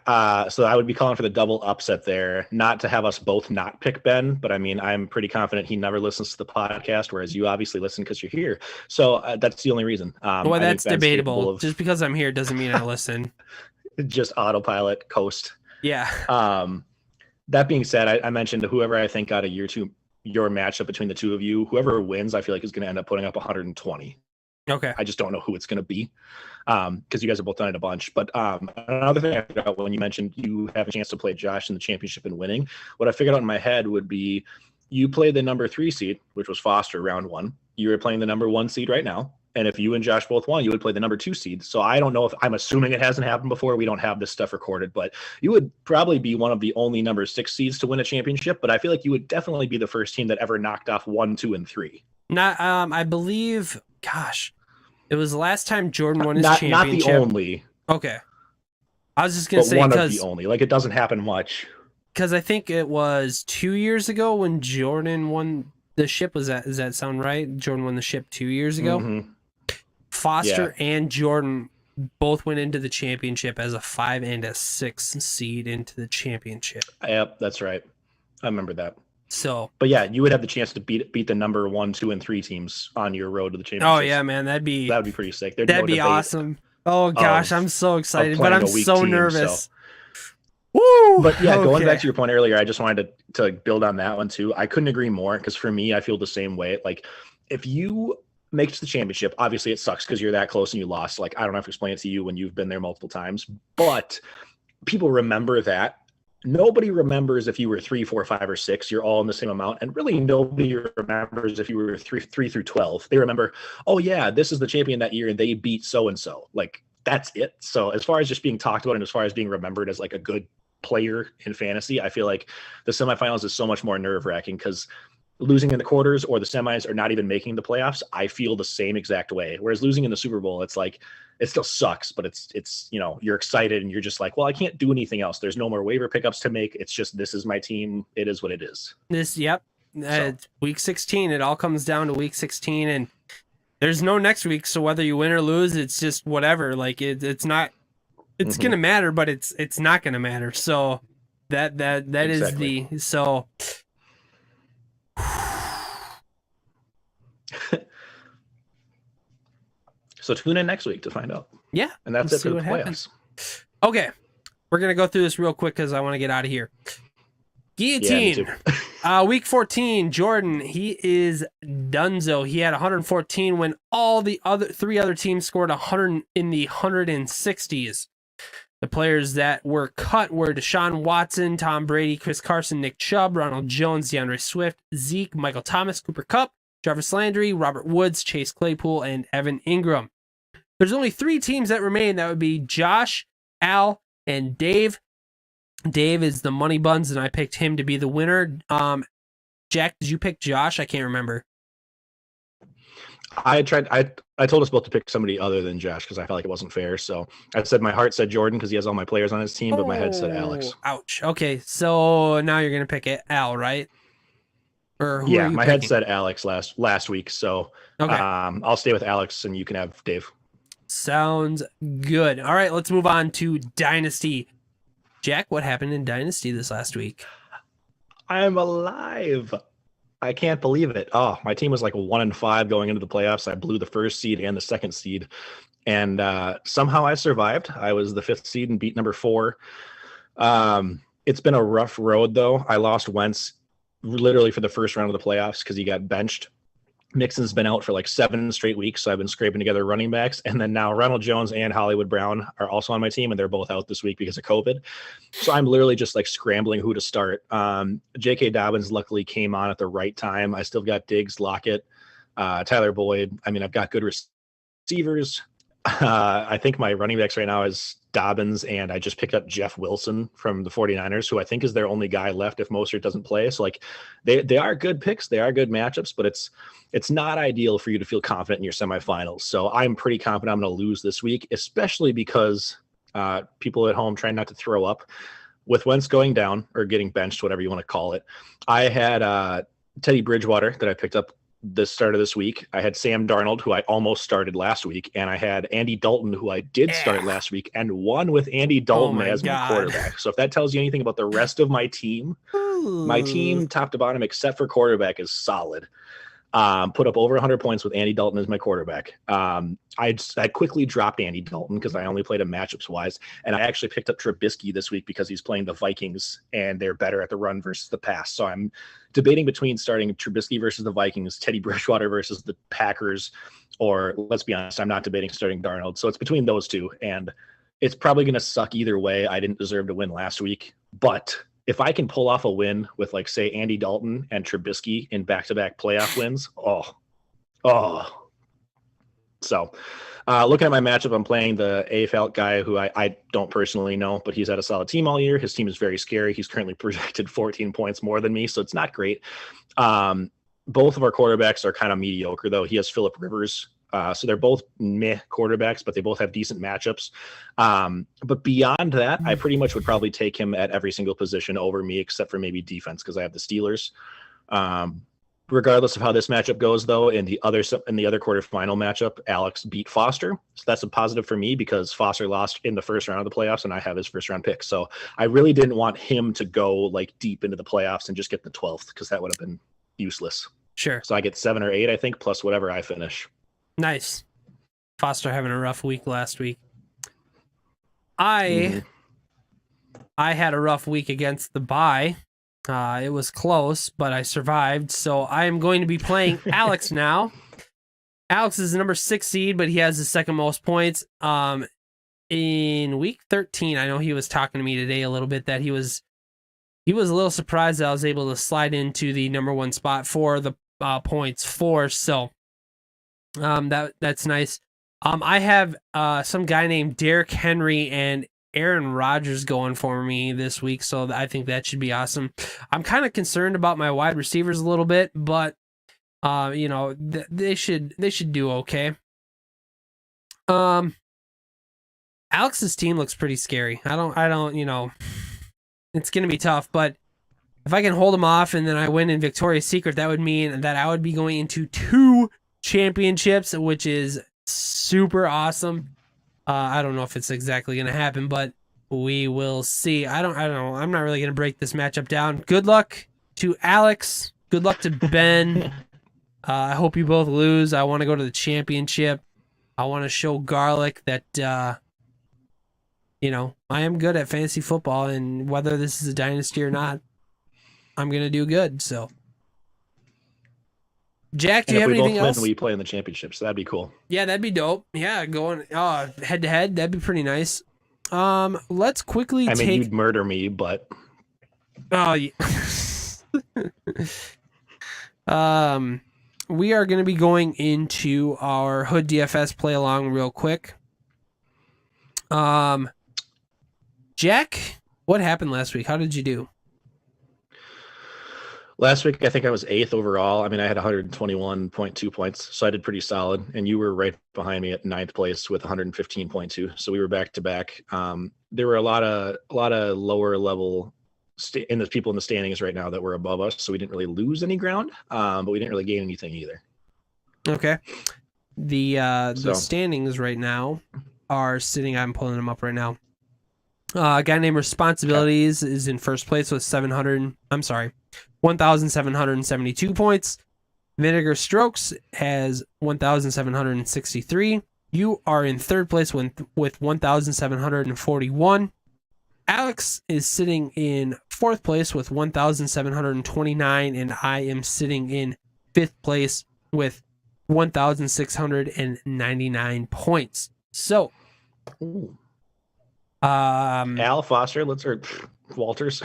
Speaker 2: So I would be calling for the double upset there, not to have us both not pick Ben, but I mean, I'm pretty confident he never listens to the podcast, whereas you obviously listen because you're here. So that's the only reason.
Speaker 1: Well, that's debatable. Just because I'm here doesn't mean I listen.
Speaker 2: Just autopilot coast.
Speaker 1: Yeah.
Speaker 2: That being said, I mentioned whoever I think out of your matchup between the two of you, whoever wins, I feel like is going to end up putting up 120.
Speaker 1: Okay.
Speaker 2: I just don't know who it's going to be because you guys have both done it a bunch. But another thing I figured out when you mentioned you have a chance to play Josh in the championship and winning, what I figured out in my head would be you played the number 3 seed, which was Foster round 1. You were playing the number 1 seed right now. And if you and Josh both won, you would play the number 2 seed. So I don't know if I'm assuming it hasn't happened before. We don't have this stuff recorded, but you would probably be one of the only number 6 seeds to win a championship. But I feel like you would definitely be the first team that ever knocked off 1, 2, and 3.
Speaker 1: Not, I believe, gosh, it was the last time Jordan won his championship.
Speaker 2: Not the only.
Speaker 1: Okay. I was just going to say
Speaker 2: one of the only. Like, it doesn't happen much.
Speaker 1: Because I think it was 2 years ago when Jordan won the ship. Does that sound right? Jordan won the ship 2 years ago.
Speaker 2: Mm-hmm.
Speaker 1: Foster and Jordan both went into the championship as a 5 and a 6 seed into the championship.
Speaker 2: Yep, that's right. I remember that.
Speaker 1: So,
Speaker 2: but yeah, you would have the chance to beat the number 1, 2, and 3 teams on your road to the championship.
Speaker 1: Oh yeah, man, that'd be
Speaker 2: pretty sick.
Speaker 1: That'd be awesome. Oh gosh, I'm so excited, but I'm so nervous.
Speaker 2: Woo! But yeah, going back to your point earlier, I just wanted to build on that one too. I couldn't agree more because for me, I feel the same way. Like if you make it to the championship, obviously it sucks because you're that close and you lost. Like I don't have to explain it to you when you've been there multiple times, but people remember that. Nobody remembers if you were 3, 4, 5, or 6. You're all in the same amount, and really nobody remembers if you were 3 through 12. They remember, oh yeah, this is the champion that year, and they beat so and so. Like that's it. So as far as just being talked about, and as far as being remembered as like a good player in fantasy, I feel like the semifinals is so much more nerve wracking because losing in the quarters or the semis or not even making the playoffs, I feel the same exact way. Whereas losing in the Super Bowl, it's like, it still sucks, but it's you're excited and you're just like, well, I can't do anything else. There's no more waiver pickups to make. It's just, this is my team. It is what it is.
Speaker 1: Yep. It's week 16. It all comes down to week 16, and there's no next week. So whether you win or lose, it's just whatever. Like it's not, it's going to matter, but it's not going to matter. So that exactly. Is so.
Speaker 2: So tune in next week to find out.
Speaker 1: Yeah.
Speaker 2: And that's it for the playoffs.
Speaker 1: Okay. We're going to go through this real quick because I want to get out of here. Guillotine. Yeah, week 14, Jordan, he is donezo. He had 114 when all the three other teams scored 100 in the 160s. The players that were cut were Deshaun Watson, Tom Brady, Chris Carson, Nick Chubb, Ronald Jones, DeAndre Swift, Zeke, Michael Thomas, Cooper Kupp, Jarvis Landry, Robert Woods, Chase Claypool, and Evan Ingram. There's only 3 teams that remain. That would be Josh, Al, and Dave. Dave is the money buns, and I picked him to be the winner. Jack, did you pick Josh? I can't remember.
Speaker 2: I told us both to pick somebody other than Josh because I felt like it wasn't fair. So I said my heart said Jordan because he has all my players on his team, but my head said Alex.
Speaker 1: Ouch. Okay, so now you're gonna pick it, Al, right? Or who
Speaker 2: yeah, my head said Alex last week. So
Speaker 1: okay.
Speaker 2: I'll stay with Alex, and you can have Dave.
Speaker 1: Sounds good. All right, let's move on to Dynasty. Jack, what happened in Dynasty this last week?
Speaker 2: I'm alive. I can't believe it. Oh, my team was like 1-5 going into the playoffs. I blew the first seed and the second seed, and somehow I survived. I was the 5th seed and beat number 4. It's been a rough road, though. I lost Wentz literally for the first round of the playoffs because he got benched. Mixon's been out for like 7 straight weeks, so I've been scraping together running backs. And then now Ronald Jones and Hollywood Brown are also on my team, and they're both out this week because of COVID. So I'm literally just like scrambling who to start. J.K. Dobbins luckily came on at the right time. I still got Diggs, Lockett, Tyler Boyd. I mean, I've got good receivers. I think my running backs right now is Dobbins, and I just picked up Jeff Wilson from the 49ers, who I think is their only guy left if Mostert doesn't play. So like they are good picks. They are good matchups, but it's not ideal for you to feel confident in your semifinals. So I'm pretty confident I'm going to lose this week, especially because people at home trying not to throw up. With Wentz going down or getting benched, whatever you want to call it, I had Teddy Bridgewater that I picked up the start of this week. I had Sam Darnold, who I almost started last week, and I had Andy Dalton, who I did start last week and won with Andy Dalton as my quarterback. So if that tells you anything about the rest of my team, my team top to bottom, except for quarterback, is solid. Put up over 100 points with Andy Dalton as my quarterback. I quickly dropped Andy Dalton because I only played him matchups wise, and I actually picked up Trubisky this week because he's playing the Vikings and they're better at the run versus the pass. So I'm debating between starting Trubisky versus the Vikings, Teddy Bridgewater versus the Packers, or let's be honest, I'm not debating starting Darnold. So it's between those two, and it's probably going to suck either way. I didn't deserve to win last week, but if I can pull off a win with, like, say, Andy Dalton and Trubisky in back-to-back playoff wins, So looking at my matchup, I'm playing the AFL guy who I don't personally know, but he's had a solid team all year. His team is very scary. He's currently projected 14 points more than me, so it's not great. Both of our quarterbacks are kind of mediocre, though. He has Phillip Rivers. So they're both meh quarterbacks, but they both have decent matchups. But beyond that, I pretty much would probably take him at every single position over me, except for maybe defense, because I have the Steelers. Regardless of how this matchup goes, though, in the other quarterfinal matchup, Alex beat Foster. So that's a positive for me because Foster lost in the first round of the playoffs, and I have his first round pick. So I really didn't want him to go like deep into the playoffs and just get the 12th, because that would have been useless.
Speaker 1: Sure.
Speaker 2: So I get 7 or 8, I think, plus whatever I finish.
Speaker 1: Nice. Foster having a rough week last week. I had a rough week against the bye. It was close, but I survived. So I am going to be playing Alex now. Alex is the number 6 seed, but he has the second most points. In week 13, I know he was talking to me today a little bit that he was a little surprised that I was able to slide into the number 1 spot for the points for. So that's nice. I have some guy named Derrick Henry and Aaron Rodgers going for me this week, so I think that should be awesome. I'm kind of concerned about my wide receivers a little bit, but they should do okay. Alex's team looks pretty scary. I don't, it's going to be tough, but if I can hold him off and then I win in Victoria's Secret, that would mean that I would be going into 2 championships, which is super awesome. I don't know if it's exactly going to happen, but we will see. I don't know. I'm not really going to break this matchup down. Good luck to Alex. Good luck to Ben. I hope you both lose. I want to go to the championship. I want to show Garlic that, I am good at fantasy football, and whether this is a dynasty or not, I'm going to do good. So, Jack, do you have anything else?
Speaker 2: We play in the championships. So that'd be cool.
Speaker 1: Yeah, that'd be dope. Yeah, going head to head, that'd be pretty nice. Let's quickly
Speaker 2: you'd murder me, but
Speaker 1: oh yeah. We are going to be going into our Hood DFS play along real quick. Jack, what happened last week? How did you do?
Speaker 2: Last week, I think I was 8th overall. I mean, I had 121.2 points, so I did pretty solid. And you were right behind me at 9th place with 115.2. So we were back to back. There were a lot of lower level in the people in the standings right now that were above us, so we didn't really lose any ground, but we didn't really gain anything either.
Speaker 1: Okay. The standings right now are sitting. I'm pulling them up right now. A guy named Responsibilities is in first place with 1,772 points. Vinegar Strokes has 1,763. You are in third place with 1,741. Alex is sitting in fourth place with 1,729, and I am sitting in fifth place with 1,699 points. So,
Speaker 2: Al, Foster, Walters.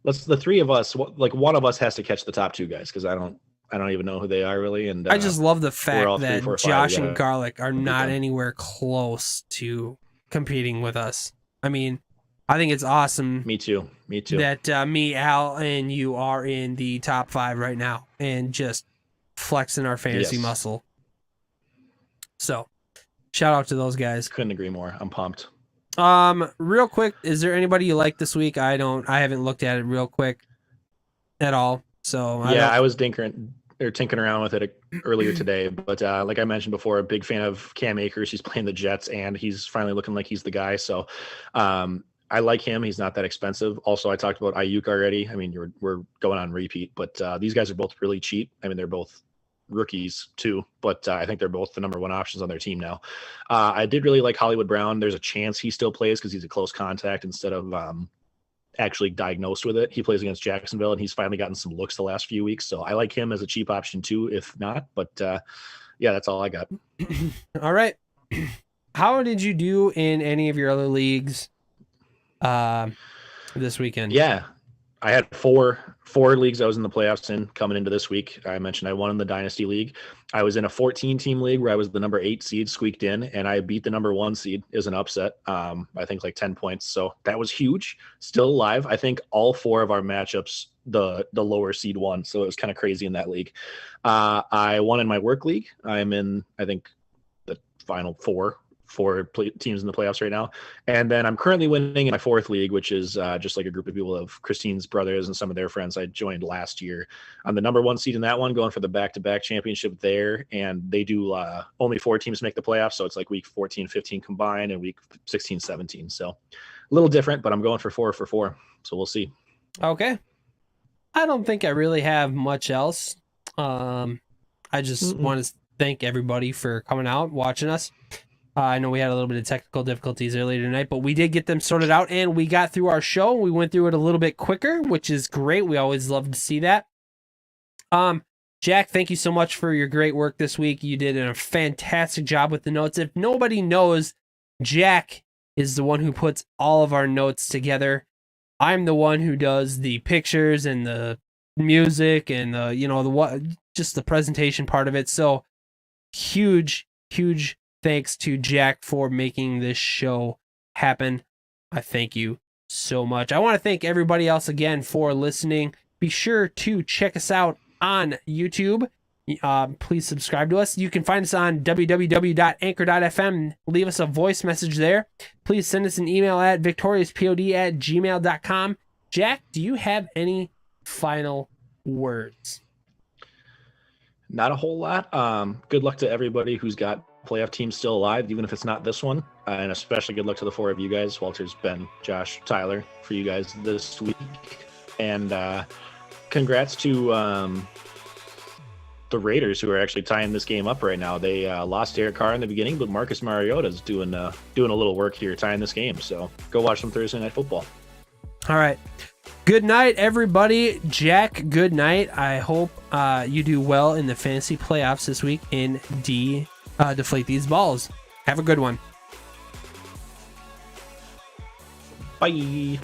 Speaker 2: The three of us, like one of us has to catch the top 2 guys, because I don't even know who they are really. And
Speaker 1: I just love the fact that Josh and Garlic are not anywhere close to competing with us. I mean, I think it's awesome.
Speaker 2: Me too.
Speaker 1: That me, Al, and you are in the top 5 right now and just flexing our fantasy muscle. So, shout out to those guys.
Speaker 2: Couldn't agree more. I'm pumped.
Speaker 1: Real quick, is there anybody you like this week? I haven't looked at it real quick at all. So
Speaker 2: I was tinkering around with it earlier today, but like I mentioned before, a big fan of Cam Akers. He's playing the Jets, and he's finally looking like he's the guy. So, I like him. He's not that expensive. Also, I talked about Ayuk already. I mean, we're going on repeat, but these guys are both really cheap. I mean, they're both rookies too, but I think they're both the number 1 options on their team now. I did really like Hollywood Brown. There's a chance he still plays because he's a close contact instead of actually diagnosed with it. He plays against Jacksonville, and he's finally gotten some looks the last few weeks. So I like him as a cheap option too, if not. But yeah, that's all I got.
Speaker 1: All right. How did you do in any of your other leagues this weekend?
Speaker 2: Yeah, I had four leagues I was in the playoffs in coming into this week. I mentioned I won in the Dynasty League. I was in a 14-team league where I was the number 8 seed, squeaked in, and I beat the number 1 seed as an upset. I think like 10 points. So that was huge. Still alive. I think all 4 of our matchups, the lower seed won. So it was kind of crazy in that league. I won in my work league. I'm in, I think, the final 4 teams in the playoffs right now. And then I'm currently winning in my 4th league, which is just like a group of people of Christine's brothers and some of their friends I joined last year. I'm the number 1 seed in that one, going for the back-to-back championship there. And they do only 4 teams make the playoffs. So it's like week 14, 15 combined and week 16, 17. So a little different, but I'm going for 4 for 4. So we'll see.
Speaker 1: Okay. I don't think I really have much else. I just want to thank everybody for coming out, watching us. I know we had a little bit of technical difficulties earlier tonight, but we did get them sorted out, and we got through our show. We went through it a little bit quicker, which is great. We always love to see that. Jack, thank you so much for your great work this week. You did a fantastic job with the notes. If nobody knows, Jack is the one who puts all of our notes together. I'm the one who does the pictures and the music and just the presentation part of it. So huge thanks to Jack for making this show happen. I thank you so much. I want to thank everybody else again for listening. Be sure to check us out on YouTube. Please subscribe to us. You can find us on www.anchor.fm. Leave us a voice message there. Please send us an email at victoriouspod@gmail.com. Jack, do you have any final words?
Speaker 2: Not a whole lot. Good luck to everybody who's got playoff teams still alive, even if it's not this one. And especially good luck to the 4 of you guys, Walters, Ben, Josh, Tyler, for you guys this week. And congrats to the Raiders, who are actually tying this game up right now. They lost Derek Carr in the beginning, but Marcus Mariota's doing a little work here tying this game. So go watch some Thursday Night Football.
Speaker 1: All right. Good night, everybody. Jack, good night. I hope you do well in the fantasy playoffs this week in Deflate These Balls. Have a good one.
Speaker 2: Bye.